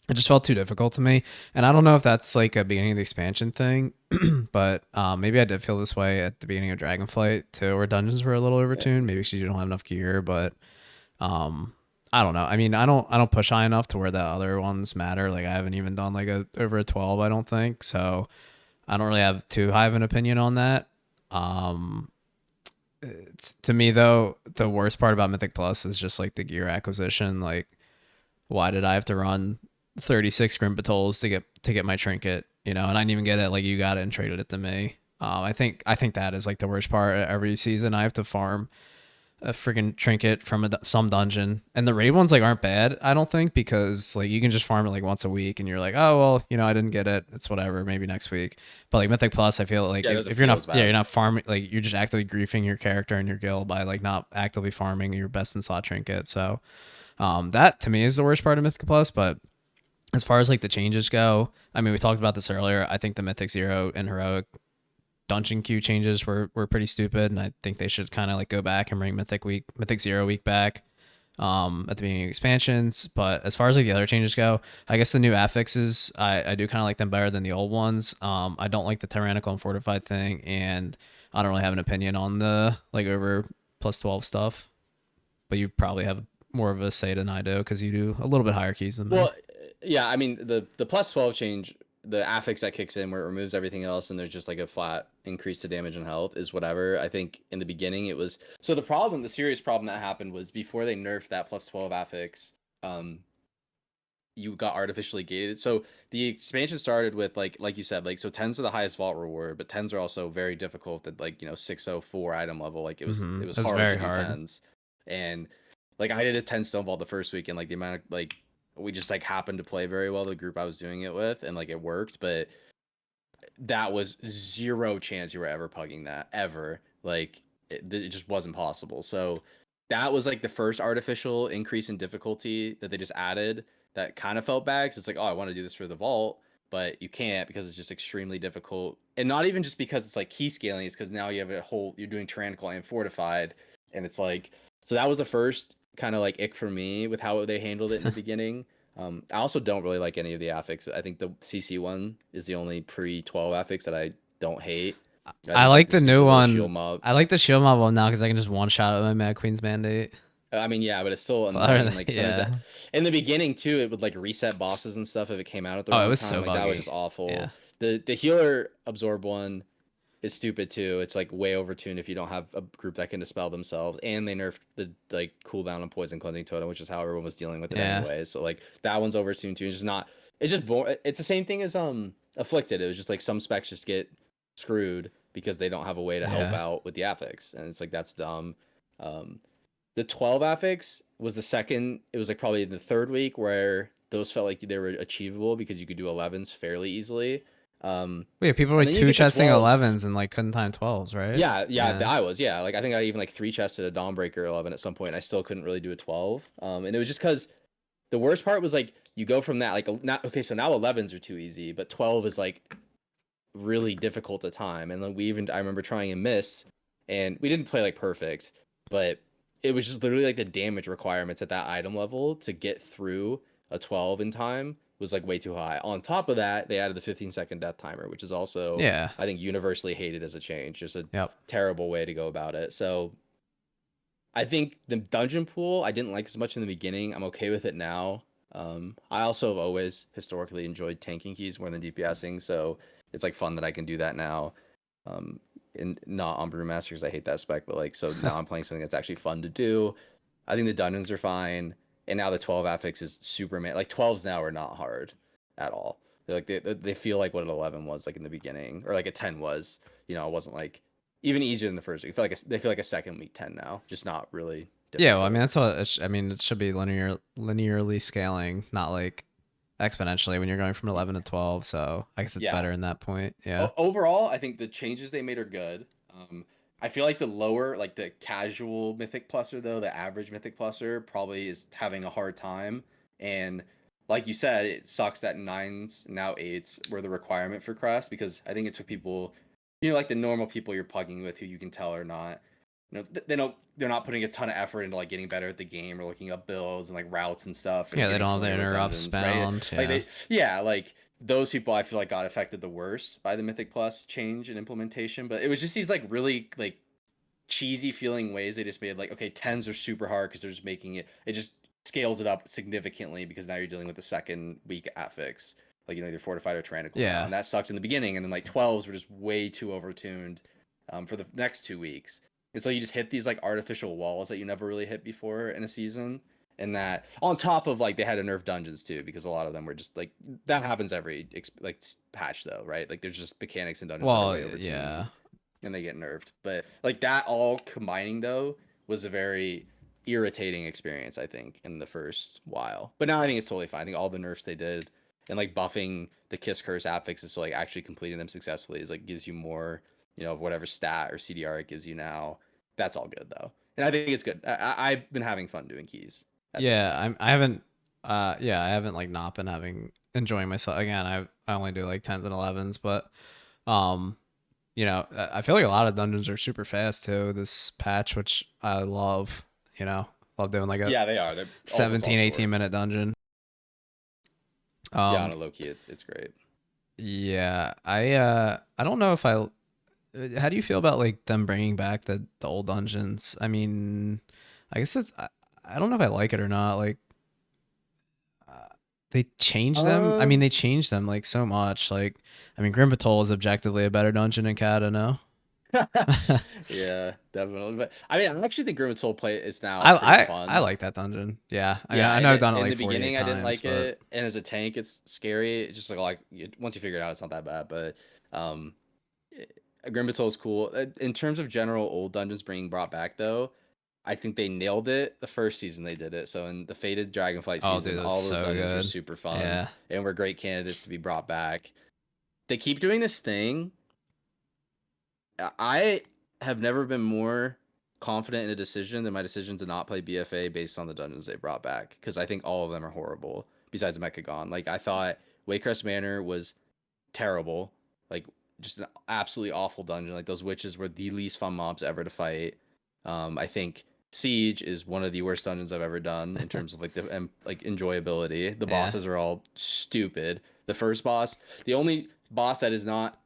It just felt too difficult to me, and I don't know if that's like a beginning of the expansion thing, but maybe I did feel this way at the beginning of Dragonflight too, where dungeons were a little overtuned. Maybe because you don't have enough gear, but I don't know. I mean, I don't push high enough to where the other ones matter. Like I haven't even done like over a 12, I don't think. So I don't really have too high of an opinion on that. To me though, the worst part about Mythic Plus is just like the gear acquisition. Like, why did I have to run 36 Grimpatols to get my trinket? You know, and I didn't even get it. Like you got it and traded it to me. I think that is like the worst part. Every season I have to farm a freaking trinket from some dungeon, and the raid ones like aren't bad, I don't think, because like you can just farm it like once a week and you're like, oh well, you know, I didn't get it, it's whatever, maybe next week. But like Mythic Plus, I feel like if you're not you're not farming, like you're just actively griefing your character and your guild by like not actively farming your best in slot trinket. So that to me is the worst part of Mythic Plus. But as far as like the changes go, I mean, we talked about this earlier. I think the Mythic Zero and Heroic dungeon queue changes were pretty stupid, and I think they should kind of like go back and bring Mythic 0 week back at the beginning of expansions. But as far as like the other changes go, I guess the new affixes, I do kind of like them better than the old ones. I don't like the tyrannical and fortified thing, and I don't really have an opinion on the like over +12 stuff. But you probably have more of a say than I do because you do a little bit higher keys than me. Well, yeah, I mean the +12 change, the affix that kicks in where it removes everything else and there's just like a flat increase to damage and health is whatever. I think in the beginning it was, so the serious problem that happened was before they nerfed that +12 affix, you got artificially gated. So the expansion started with like you said, like, so 10s are the highest vault reward, but 10s are also very difficult at like, you know, 604 item level. Like it was hard very to do hard. 10s. And like I did a 10 stone vault the first week, and like the amount of like we just like happened to play very well, the group I was doing it with, and like it worked, but that was zero chance you were ever pugging that ever. Like it just wasn't possible. So that was like the first artificial increase in difficulty that they just added that kind of felt bad, because it's like, oh, I want to do this for the vault, but you can't because it's just extremely difficult. And not even just because it's like key scaling, it's because now you have you're doing tyrannical and fortified, and it's like, so that was the first kind of like ick for me with how they handled it in the beginning. I also don't really like any of the affix. I think the CC one is the only pre-12 affix that I don't hate. I I think like the the stupid new little one. shield mob. I like the shield mob one now because I can just one shot at my Mad Queen's Mandate. I mean, yeah, but it's still But other annoying. than- Like sometimes yeah. in the beginning too, it would like reset bosses and stuff if it came out at the Oh, it wrong was time. so Like that was buggy. just awful. Yeah. The healer absorb one is stupid too. It's like way overtuned if you don't have a group that can dispel themselves, and they nerfed the like cooldown on poison cleansing totem, which is how everyone was dealing with it Yeah. anyway. So like that one's overtuned too. It's just not. It's just it's the same thing as afflicted. It was just like some specs just get screwed because they don't have a way to help Yeah. out with the affix, and it's like that's dumb. Um, the 12 affix was the second. It was like probably the third week where those felt like they were achievable because you could do 11s fairly easily. Wait, people were And like then you two get to chesting 12s. 11s and like couldn't time 12s, right? Yeah, I was. Yeah, like I think I even like three chested a Dawnbreaker 11 at some point. And I still couldn't really do a 12. And it was just because the worst part was like you go from that like not okay. So now 11s are too easy, but 12 is like really difficult at time. And then I remember trying and miss, and we didn't play like perfect, but it was just literally like the damage requirements at that item level to get through a 12 in time was like way too high. On top of that, they added the 15-second death timer, which is also Yeah. I think universally hated as a change. Just a Yep. terrible way to go about it. So I think the dungeon pool I didn't like as much in the beginning. I'm okay with it now. I also have always historically enjoyed tanking keys more than DPSing, so it's like fun that I can do that now. And not on Brewmaster because I hate that spec, but like so now I'm playing something that's actually fun to do. I think the dungeons are fine, and now the 12 affix is super like 12s now are not hard at all. They're like they feel like what an 11 was like in the beginning, or like a 10 was. You know, it wasn't like even easier than the first week. They feel like a second week 10 now, just not really difficult. Yeah, well, I mean that's what I mean. It should be linearly scaling, not like exponentially when you're going from 11 to 12. So I guess it's better in that point. Yeah. Overall, I think the changes they made are good. I feel like the lower, like the casual Mythic Pluser, though, the average Mythic Pluser probably is having a hard time. And like you said, it sucks that 9s, now 8s were the requirement for Crest because I think it took people, like the normal people you're pugging with who you can tell are not, they're not putting a ton of effort into like getting better at the game or looking up builds and like routes and stuff. And Yeah, they getting don't have the familiar with interrupts dungeons, right? bound. Yeah. Like those people I feel like got affected the worst by the Mythic Plus change and implementation. But it was just these like really like cheesy feeling ways they just made like, okay, 10s are super hard because they're just making it just scales it up significantly because now you're dealing with the second week affix. Like, either fortified or tyrannical. Yeah. Now. And that sucked in the beginning. And then like 12s were just way too overtuned for the next 2 weeks. And so you just hit these like artificial walls that you never really hit before in a season. And that on top of like they had to nerf dungeons too, because a lot of them were just like that happens every like patch though, right? Like there's just mechanics in dungeons that are way overtuned, yeah. and they get nerfed. But like that all combining though was a very irritating experience, I think, in the first while. But now I think it's totally fine. I think all the nerfs they did and like buffing the Kiss Curse affixes, so like actually completing them successfully is like gives you more, of whatever stat or CDR it gives you now. That's all good though, and I think it's good. I've been having fun doing keys. Yeah, I haven't. I haven't like not been enjoying myself. Again, I only do like 10s and 11s, but I feel like a lot of dungeons are super fast too. This patch, which I love. Love doing like a they are. They're 17, 18-minute dungeon. On a low key, it's great. Yeah, I don't know if I. How do you feel about like them bringing back the old dungeons? I mean, I guess I don't know if I like it or not. Like, they changed them. I mean, they changed them like so much. Like, I mean, Grim Patrol is objectively a better dungeon in Cata now. Yeah, definitely. But I mean, I actually think Grim Patrol play is now I fun. I like that dungeon. Yeah, I Yeah, mean, I know I've done it like in the beginning. times, I didn't like but... it, and as a tank, it's scary. It's just like once you figure it out, it's not that bad. But Grim Patrol is cool. In terms of general old dungeons being brought back, though, I think they nailed it the first season they did it. So in the Fated Dragonflight season, all those dungeons were super fun and were great candidates to be brought back. They keep doing this thing. I have never been more confident in a decision than my decision to not play BFA based on the dungeons they brought back, because I think all of them are horrible besides Mechagon. Like, I thought Waycrest Manor was terrible, like just an absolutely awful dungeon. Like, those witches were the least fun mobs ever to fight. I think Siege is one of the worst dungeons I've ever done in terms of like the like enjoyability. The Yeah. bosses are all stupid. The first boss, the only boss that is not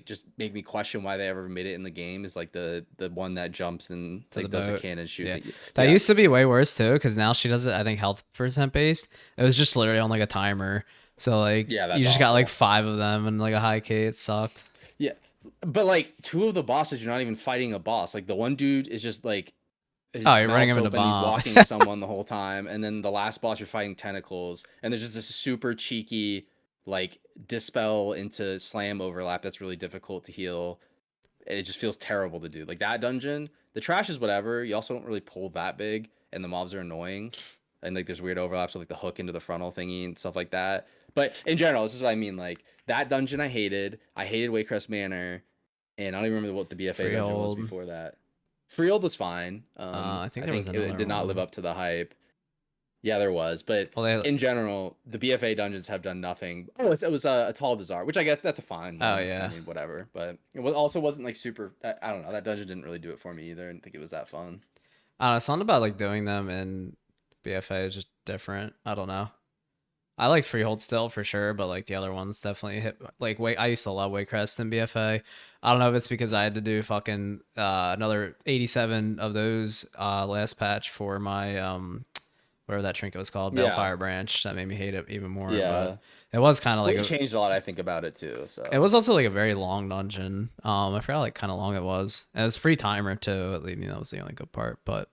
just make me question why they ever made it in the game is like the one that jumps and To like the does a boat. cannon shoot. Yeah. That That yeah, used to be way worse too, because now she does it, I think, health percent based. It was just literally on like a timer. So like yeah, you that's just got like awful. 5 of them and like a high K. It sucked. Yeah, but like 2 of the bosses, you're not even fighting a boss. Like the one dude is just like Oh, his you're running mouth's him into open, he's bomb. walking someone the whole time, and then the last boss you're fighting tentacles, and there's just this super cheeky like dispel into slam overlap that's really difficult to heal. And it just feels terrible to do. Like that dungeon, the trash is whatever. You also don't really pull that big, and the mobs are annoying, and like there's weird overlaps with like the hook into the frontal thingy and stuff like that. But in general, this is what I mean. Like that dungeon, I hated. I hated Waycrest Manor, and I don't even remember what the BFA dungeon was Freehold. before that. Freehold was fine. I think I there was think it another did not live one. up to the hype. Yeah, there was, but Well, they. in general, the BFA dungeons have done nothing. Oh, it was a Tall Desire, which I guess that's a fine Oh one. I yeah. mean, whatever. But it also wasn't like super. I don't know. That dungeon didn't really do it for me either. I didn't think it was that fun. I don't know. Something about like doing them in BFA is just different. I don't know. I like Freehold still for sure, but like the other ones definitely hit. Like wait, I used to love Waycrest and BFA. I don't know if it's because I had to do fucking another 87 of those last patch for my whatever that trinket was called, Yeah, Balefire Branch. That made me hate it even more. But yeah. it was kind of Well, like it changed a lot. I think about it too. it So was also like a very long dungeon. I forgot like kind of long it was. And it was free timer too. At least that was the only good part. But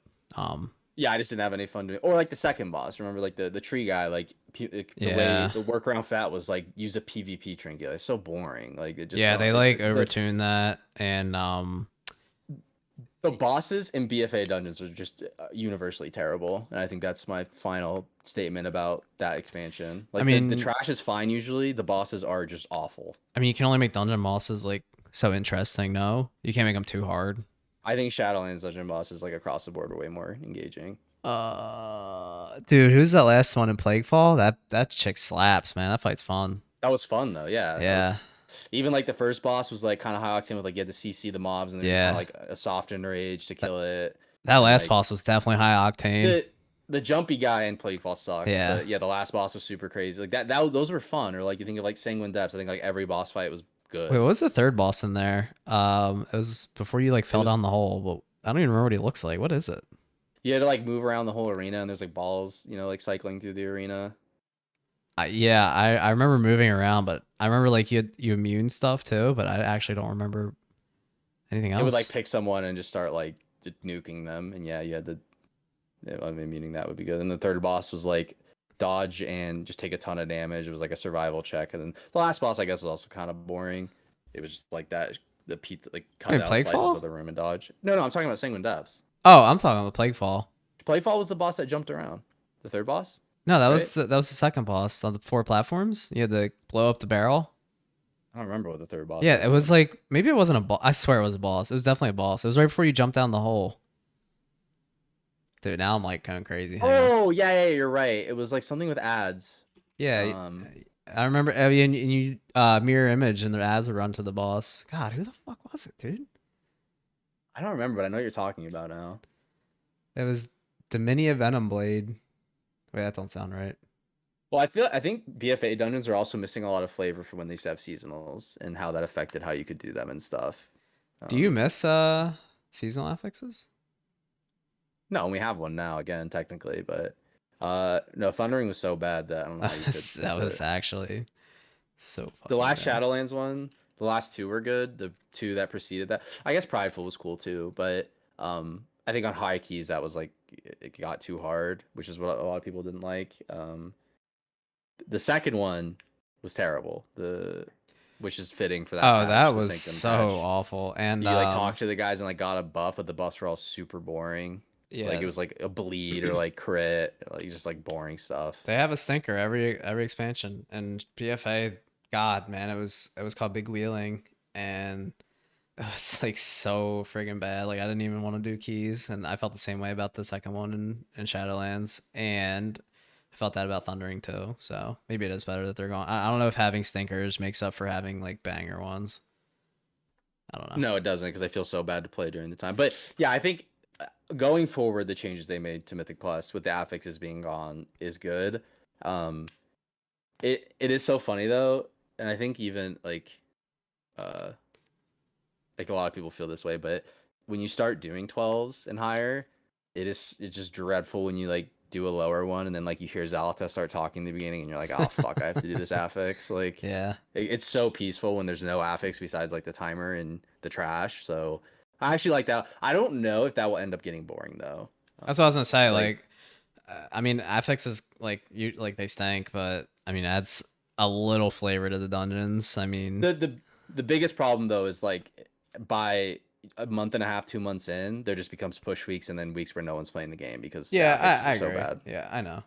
yeah, I just didn't have any fun doing. Or like the second boss. Remember, like the tree guy. Like the way yeah. the workaround for that was like use a PvP trinket. It's so boring. Like it just Yeah, felt they like like the overtuned that, and the bosses in BFA dungeons are just universally terrible, and I think that's my final statement about that expansion. I Like the mean, trash is fine usually, the bosses are just awful. you can only make dungeon bosses like so interesting. No, you can't make them too hard. I think Shadowlands dungeon bosses like across the board are way more engaging. Dude, who's that last one in Plaguefall? That chick slaps, man. That fight's fun. That was fun though, yeah. That was Yeah, even like the first boss was like kind of high octane with like you had to CC the mobs and then kind of yeah. like a soft enrage to That, kill it, that and last like boss was definitely high octane. the jumpy guy in Plaguefall sucked, Yeah. but yeah, the last boss was super crazy. Like those were fun. Or like you think of like Sanguine Depths, I think like every boss fight was Wait, good. what was the third boss in there? It was before you like It fell was down the hole, but I don't even remember what he looks like. What is it? You had to like move around the whole arena, and there's like balls, like cycling through the arena. Yeah, I remember moving around, but I remember like you immune stuff too, but I actually don't remember anything It would like else. pick someone and just start like just nuking them, and yeah, you had to. Yeah, I mean, immuning that would be good. And the third boss was like dodge and just take a ton of damage. It was like a survival check, and then the last boss I guess was also kind of boring. It was just like that the pizza like cut Wait, out slices of Plaguefall? the room and dodge. No, I'm talking about Sanguine Depths. Oh, I'm talking about Plaguefall. Playfall was the boss that jumped around. The third boss, No, right? that was the second boss on the 4 platforms. You had to blow up the barrel. I don't remember what the third boss Yeah, was it was then. like maybe it wasn't a boss. I swear it was a boss. It was definitely a boss. It was right before you jumped down the hole. Dude, now I'm like going crazy. Hang on. Oh yeah, you're right. It was like something with ads. Yeah, Um, I remember. And you mirror image and the ads would run to the boss. God, who the fuck was it, dude? I don't remember, but I know what you're talking about now. It was Dominia Venom Blade. Wait, that don't sound right. Well, I think BFA dungeons are also missing a lot of flavor for when they used to have seasonals and how that affected how you could do them and stuff. Do you miss seasonal affixes? No, we have one now again, technically, but no, Thundering was so bad that I don't know how you could miss That was it. actually so The fucking last bad. Shadowlands one, the last 2 were good. The 2 that preceded that, I guess Prideful was cool too, but I think on high keys that was like it got too hard, which is what a lot of people didn't like. The second one was terrible. Which is fitting for that Oh, patch, that the was Sanctum so patch. awful. And You like talk to the guys and like got a buff, but the buffs were all super boring. Like yeah, it was like a bleed or like crit, like just like boring stuff. they have a stinker every expansion. And PFA, God, man, it was called Big Wheeling, and it was like so friggin' bad. Like I didn't even want to do keys, and I felt the same way about the second one in Shadowlands, and I felt that about Thundering too. So maybe it is better that they're going. I don't know if having stinkers makes up for having like banger ones. I don't know. No, it doesn't because I feel so bad to play during the time. But yeah, I think going forward, the changes they made to Mythic Plus with the affixes being gone is good. It is so funny though, and I think even like a lot of people feel this way, but when you start doing 12s and higher, it's just dreadful when you like do a lower one and then like you hear Zalata start talking in the beginning and you're like, oh fuck, I have to do this affix. Like Yeah. it's so peaceful when there's no affix besides like the timer and the trash. So I actually like that. I don't know if that will end up getting boring though. That's what I was gonna say. like- I mean, affixes like they stank, but I mean, adds a little flavor to the dungeons. I mean, the biggest problem though is like by a month and a half, 2 months in, there just becomes push weeks and then weeks where no one's playing the game because the affixes I are so agree. bad. Yeah, I know.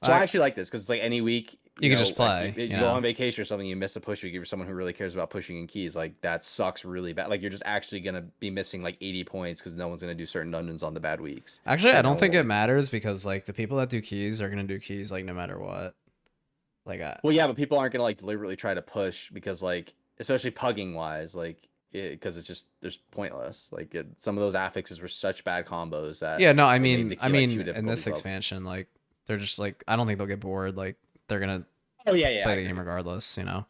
So I actually like this because it's like any week You can know, just play, Like, you you go know? on vacation or something, you miss a push week. If you're someone who really cares about pushing and keys, like that sucks really bad. Like you're just actually gonna be missing like 80 points because no one's gonna do certain dungeons on the bad weeks. Actually, I You don't know, think it like- matters because like the people that do keys are gonna do keys like no matter what. Like, Well, yeah, but people aren't gonna like deliberately try to push because like, especially pugging wise, like because it's just there's pointless. Like some of those affixes were such bad combos that yeah, no, I it made mean, the key, like, two in this difficulties level. expansion, like they're just like I don't think they'll get bored. Like they're gonna Oh yeah, play I the game agree. regardless, you know.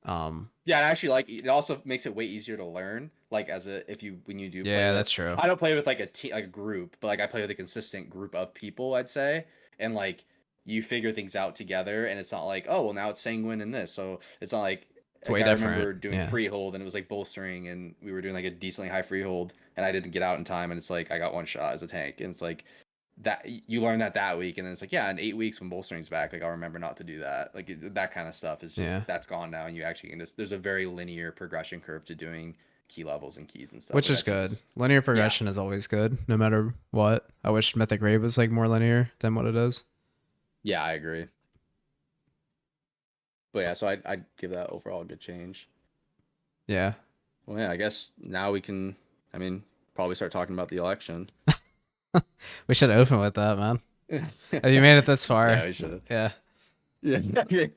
Yeah, and I actually like it. Also makes it way easier to learn. Like when you do. Play Yeah, with, that's true. I don't play with like a group, but like I play with a consistent group of people. I'd say, and like you figure things out together, and it's not like, oh well, now it's sanguine in this, so it's not like. It's way I different. remember doing Yeah. freehold, and it was like bolstering, and we were doing like a decently high freehold, and I didn't get out in time, and it's like I got one shot as a tank, and it's like that you learn that week, and then it's like yeah, in 8 weeks when bolstering's back, like I'll remember not to do that. Like that kind of stuff is just Yeah. that's gone now, and you actually can just there's a very linear progression curve to doing key levels and keys and stuff, Which I is think good. Linear progression is always good, no matter what. I wish Mythic Raid was like more linear than what it is. Yeah, I agree. But yeah, so I'd give that overall a good change. Yeah. Well, yeah, I guess now we can, I mean, probably start talking about the election. We should open with that, man. Have you made it this far? Yeah, we should. Yeah. Yeah. Yeah,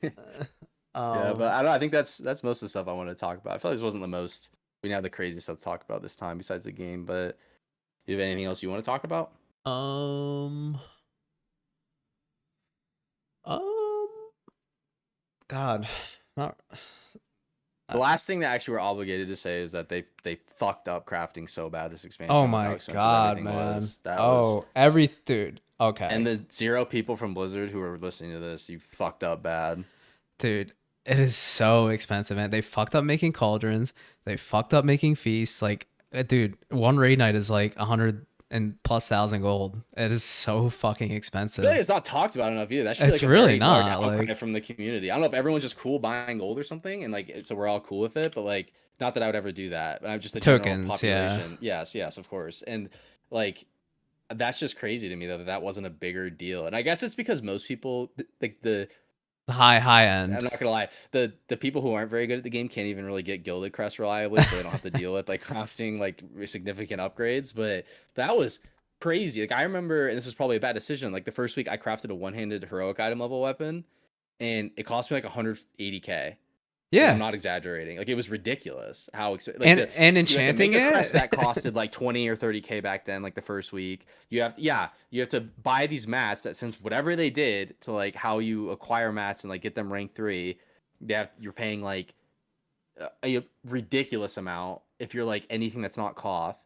but I don't know. I think that's most of the stuff I wanted to talk about. I feel like this wasn't the most. We didn't have the crazy stuff to talk about this time besides the game. But do you have anything else you want to talk about? God, not. The last thing that actually we're obligated to say is that they fucked up crafting so bad this expansion. Oh with how my expensive God, everything man. was. That Oh, was, every dude. Okay. and the 0 people from Blizzard who are listening to this, you fucked up bad. Dude, it is so expensive, man. They fucked up making cauldrons. They fucked up making feasts. Like, dude, one raid night is like 100 and plus thousand gold. It is so fucking I expensive. feel like it's not talked about enough either. That should be It's like a really very large not, outcry like- from the community. I don't know if everyone's just cool buying gold or something, and like so we're all cool with it. But like, not that I would ever do that. But I'm just the general Tokens, yeah. population. Yes, of course. And like, that's just crazy to me though that wasn't a bigger deal. And I guess it's because most people like the High end. I'm not gonna lie. The people who aren't very good at the game can't even really get gilded crest reliably, so they don't have to deal with like crafting like significant upgrades. But that was crazy. Like I remember, and this was probably a bad decision. Like the first week, I crafted a one-handed heroic item level weapon, and it cost me like 180k. Yeah. I'm not exagerating. Like it was ridiculous how expensive. and Like enchanting make a it. crest that costed like 20 or 30k back then, like the first week. You have to buy these mats that since whatever they did to like how you acquire mats and like get them rank 3, you're paying like a ridiculous amount if you're like anything that's not Koth.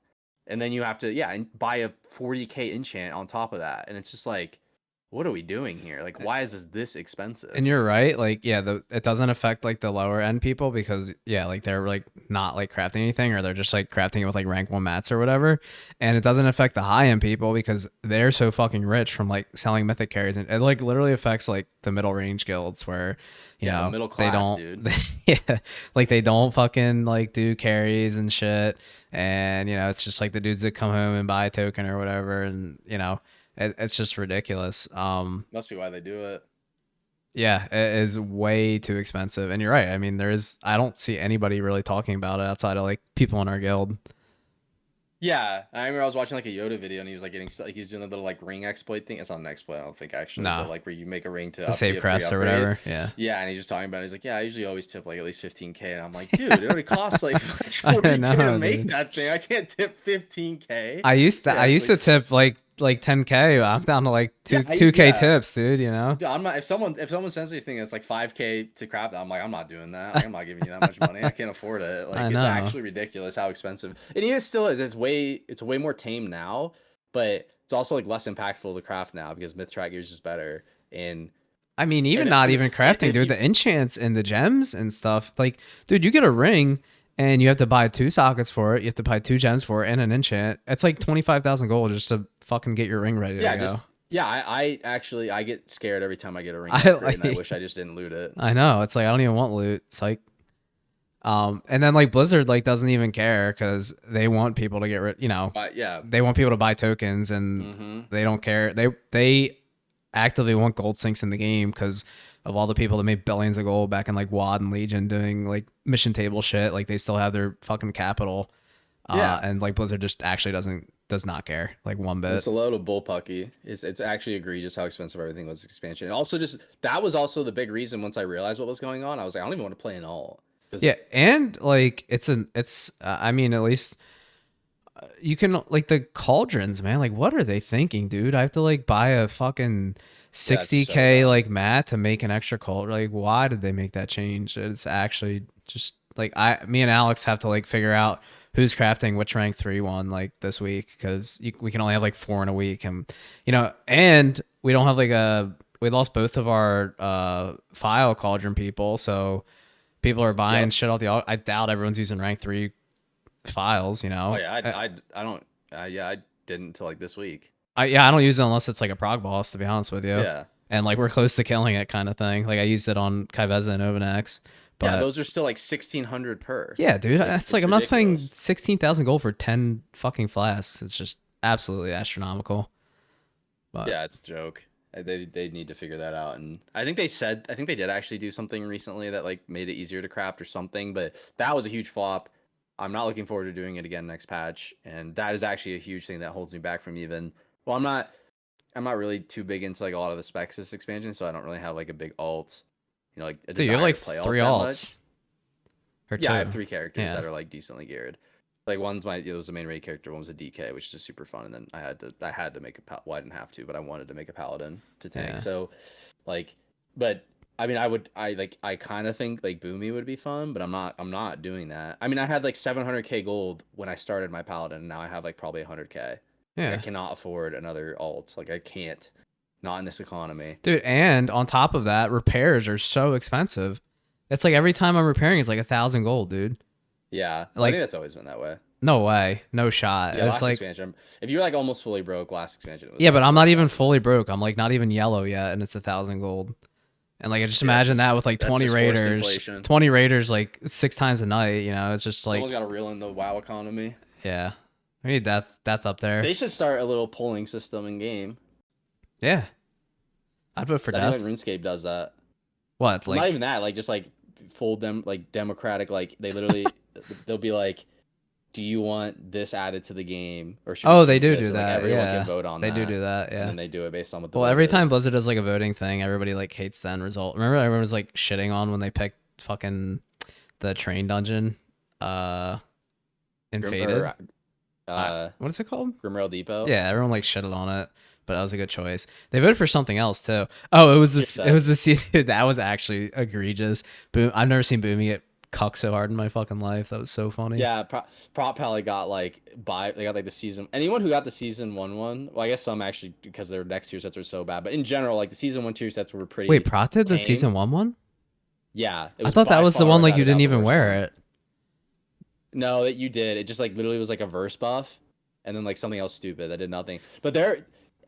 And then you have to and buy a 40k enchant on top of that. And it's just like, what are we doing here? Like, why is this expensive? And you're right. Like, yeah, it doesn't affect like the lower end people because like they're like not like crafting anything or they're just like crafting it with like rank 1 mats or whatever. And it doesn't affect the high end people because they're so fucking rich from like selling mythic carries. And it like literally affects like the middle range guilds where you know middle class, they don't dude. like they don't fucking like do carries and shit. And you know, it's just like the dudes that come home and buy a token or whatever, and you know. It's just ridiculous. Must be why they do it. Yeah, it is way too expensive. And you're right. I mean, I don't see anybody really talking about it outside of like people in our guild. Yeah, I remember I was watching like a Yoda video and he was like getting like he was doing a little like ring exploit thing. It's not an exploit, I don't think actually, Nah. but like where you make a ring to To save get free crests or upgrade. whatever. Yeah. Yeah, and he's just talking about it. He's like, yeah, I usually always tip like at least 15K, and I'm like, dude, it already costs like I 40K to know, make dude. that thing. I can't tip 15K. I used to Yeah, I it's used to like, tip like 10K. I'm down to like yeah, 2K yeah. tips, dude, you know? Dude, I'm not. If someone sends me a thing that's like 5K to craft that, I'm like, I'm not doing that. Like, I'm not giving you that much money. I can't afford it. Like, I it's know. actually ridiculous how expensive. And even still is. It's way more tame now, but it's also like less impactful to craft now because Myth Track gear is just better. And I mean, even and not and even crafting, if dude. you, The enchants and the gems and stuff. Like, dude, you get a ring and you have to buy 2 sockets for it. You have to buy 2 gems for it and an enchant. It's like 25,000 gold just to fucking get your ring ready to go. I actually I get scared every time I get a ring I upgrade, and I like. wish I just didn't loot it. I know. It's like I don't even want loot. It's like, and then like Blizzard like doesn't even care because they want people to get rid. You know, But yeah, they want people to buy tokens and they don't care. They actively want gold sinks in the game because of all the people that made billions of gold back in like WoD and Legion doing like mission table shit. Like they still have their fucking capital. Yeah. And like Blizzard just actually does not care like one bit. It's a load of bullpucky. It's actually egregious how expensive everything was expansion. And also just that was also the big reason once I realized what was going on. I was like, I don't even want to play in all. Yeah, and like it's I mean at least you can like the cauldrons, man. Like what are they thinking, dude? I have to like buy a fucking 60K dumb. like mat to make an extra cauldron. Like why did they make that change? It's actually just like me and Alex have to like figure out who's crafting which rank 3 one like this week because we can only have like 4 in a week, and you know, and we don't have like we lost both of our file cauldron people, so people are buying shit off the. I doubt everyone's using rank 3 files. You know. Oh yeah, I don't. Yeah, I didn't until like this week. I don't use it unless it's like a prog boss. To be honest with you. Yeah. And like we're close to killing it, kind of thing. Like I used it on Kaiveza and Ovenax. But yeah, those are still like 1,600 per. Yeah, dude. It's like I'm not paying ridiculous. 16,000 gold for 10 fucking flasks. It's just absolutely astronomical. But Yeah, it's a joke. They need to figure that out, and I think they did actually do something recently that like made it easier to craft or something, but that was a huge flop. I'm not looking forward to doing it again next patch, and that is actually a huge thing that holds me back from even. Well, I'm not really too big into like a lot of the specs this expansion, so I don't really have like a big alt. You know, like a dude, you have desire like to play 3 alts. alts. Or 2. Yeah, I have 3 characters Yeah. that are like decently geared. Like one's it was the main raid character, one was a DK, which is just super fun, and then I had to make well, I didn't have to, but I wanted to make a paladin to tank. Yeah. So, like, but I mean, I kind of think like Boomy would be fun, but I'm not doing that. I mean, I had like 700K gold when I started my paladin, and now I have like probably 100K. Yeah. Like, I cannot afford another alt. Like I can't, not in this economy, dude. And on top of that, repairs are so expensive. It's like every time I'm repairing, it's like 1,000 gold, dude. Yeah, like I think that's always been that way. No way, no shot. Yeah, it's last like expansion. If you were like almost fully broke last expansion, it was yeah, but I'm not even that. fully broke. I'm like not even yellow yet, and it's 1,000 gold. And like I just Yeah, imagine that with like that's 20 just forced raiders, inflation. 20 raiders like 6 times a night. You know, it's just like Someone's got to reel in the WoW economy. yeah, we need death up there. They should start a little polling system in game. Yeah, I'd vote for I death. think like RuneScape does that. What? Well, Like not even that. Like just like fold them like democratic. Like they literally they'll be like, do you want this added to the game or should we they change do this? do And, like, that. everyone Yeah, can vote on they that. do that. Yeah, And then they do it based on what the well, vote every time is. Blizzard does like a voting thing, everybody like hates the end result. Remember, everyone was like shitting on when they picked fucking the train dungeon, in Faded. What is it called? Grimrail Depot. Yeah, everyone like shitted on it, but that was a good choice. They voted for something else too. Oh, it was this. It was this. That was actually egregious. Boom! I've never seen Boomy get cucked so hard in my fucking life. That was so funny. Yeah, Prop Pally got like they got like the season. Anyone who got the season 1, well, I guess some actually because their next tier sets were so bad. But in general, like the season 1 tier sets were pretty. Wait, Prot did the tame. season 1 one? Yeah, I thought that was the one like you didn't even wear it. No, that you did. It just like literally was like a verse buff, and then like something else stupid that did nothing. But and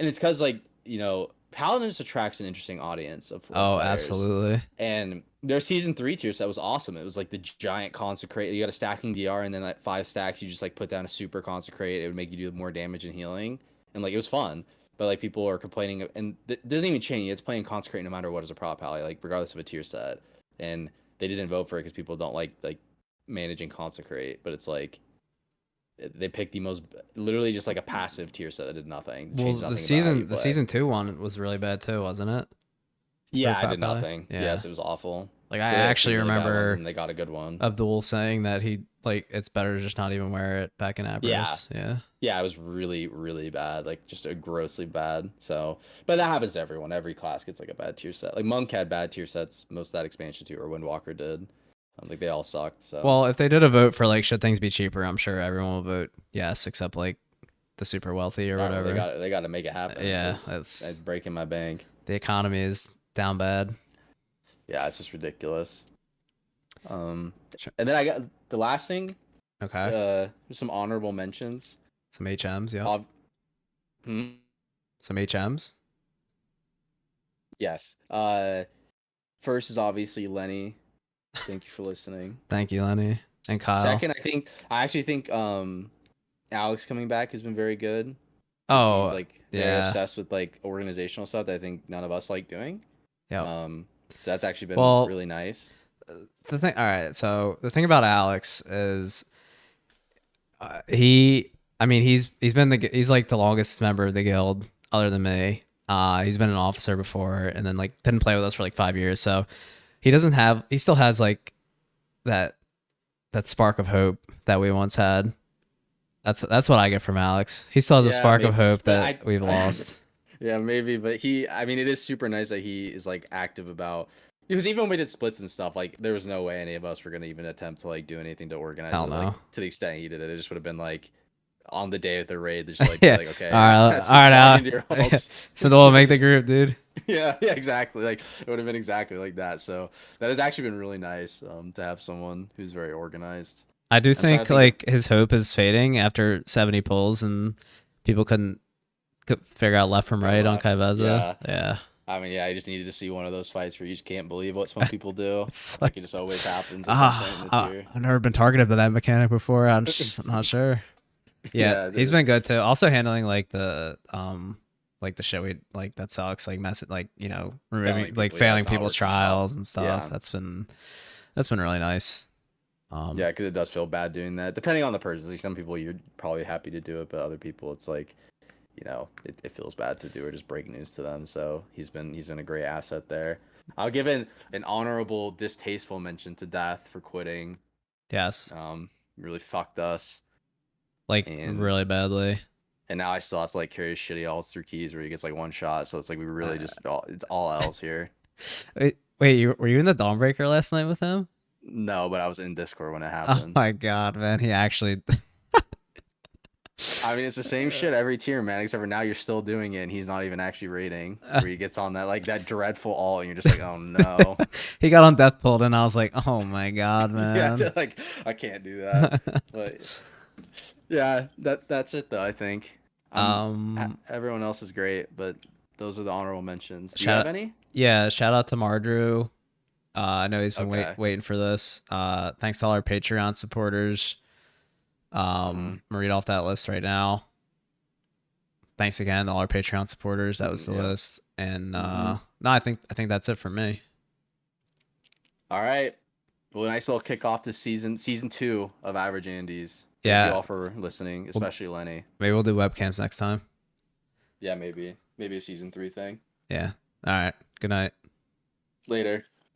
it's because like you know, Paladins attracts an interesting audience of Oh, players. absolutely. And their season 3 tier set was awesome. It was like the giant consecrate. You got a stacking DR, and then like 5 stacks, you just like put down a super consecrate. It would make you do more damage and healing, and like it was fun. But like people are complaining, and it doesn't even change. It's playing consecrate no matter what as a prop pally, like regardless of a tier set. And they didn't vote for it because people don't like managing consecrate. But it's like they picked the most, literally just like a passive tier set that did nothing. Well, Changed nothing about how you the play. season 2 one was really bad too, wasn't it? Yeah, I did Probably. nothing. Yeah. Yes, it was awful. Like So I they had two actually really bad ones, remember and they got a good one. Abdul saying that he like it's better to just not even wear it back in Avarice. Yeah. Yeah, it was really, really bad. Like just a grossly bad. So, but that happens to everyone. Every class gets like a bad tier set. Like Monk had bad tier sets most of that expansion too, or Windwalker did. Like they all sucked. So Well, if they did a vote for like should things be cheaper, I'm sure everyone will vote yes, except like the super wealthy or whatever. they got to make it happen. Yeah, 'cause that's it's breaking my bank. the economy is down bad. Yeah, it's just ridiculous. Sure. And then I got the last thing. Okay. Some honorable mentions. Some HMs, yeah. Some HMs. Yes. First is obviously Lenny. Thank you for listening. Thank you, Lenny and Kyle. Second, I actually think Alex coming back has been very good. Oh, he's like very obsessed with like organizational stuff that I think none of us like doing. Yeah. So that's actually been really nice. The thing, all right. So the thing about Alex is, he's like the longest member of the guild other than me. He's been an officer before, and then like didn't play with us for like 5 years. So he still has like that spark of hope that we once had. That's what I get from Alex. He still has a spark of hope that we've lost. Yeah, maybe, but it is super nice that he is like active about, because even when we did splits and stuff, like there was no way any of us were gonna even attempt to like do anything to organize it. Like, to the extent he did it, it just would have been like on the day of the raid, just like, yeah. like okay, all right, Alex. So we'll make the group, dude. Yeah, exactly. Like it would have been exactly like that. So that has actually been really nice to have someone who's very organized. I do think like his hope is fading after 70 pulls and people couldn't figure out left from right on Kaiveza. Yeah. I mean, I just needed to see one of those fights where you just can't believe what some people do. It's like it just always happens at some point in the tier. I've never been targeted by that mechanic before. I'm not sure. Yeah, he's been good too. Also handling like the shit we like that sucks, like removing like failing people's trials and stuff. Yeah. That's been really nice. Yeah, because it does feel bad doing that. Depending on the person, like some people you're probably happy to do it, but other people it's like, it feels bad to do or just break news to them. So he's been a great asset there. I'll give an honorable distasteful mention to Death for quitting. Yes. Really fucked us. Like really badly. And now I still have to like carry shitty alts through keys where he gets like one shot. So it's like we really just it's all L's here. Wait, were you in the Dawnbreaker last night with him? No, but I was in Discord when it happened. Oh my god, man. He actually I mean, it's the same shit every tier, man, except for now you're still doing it and he's not even actually raiding. Where he gets on that dreadful ult and you're just like, oh no. He got on death pulled and I was like, oh my god, man. Yeah, like I can't do that. But yeah, that's it though, I think. Everyone else is great, but those are the honorable mentions. Do you have any? Yeah, shout out to Mardrew. I know he's been waiting for this. Thanks to all our Patreon supporters. I'm gonna read off that list right now. Thanks again to all our Patreon supporters. That was the list. And no, I think that's it for me. All right. Well, nice little kickoff to season 2 of Average Andies. Yeah. Thank you all for listening, especially Lenny. Maybe we'll do webcams next time. Yeah, maybe a season 3 thing. Yeah. All right. Good night. Later.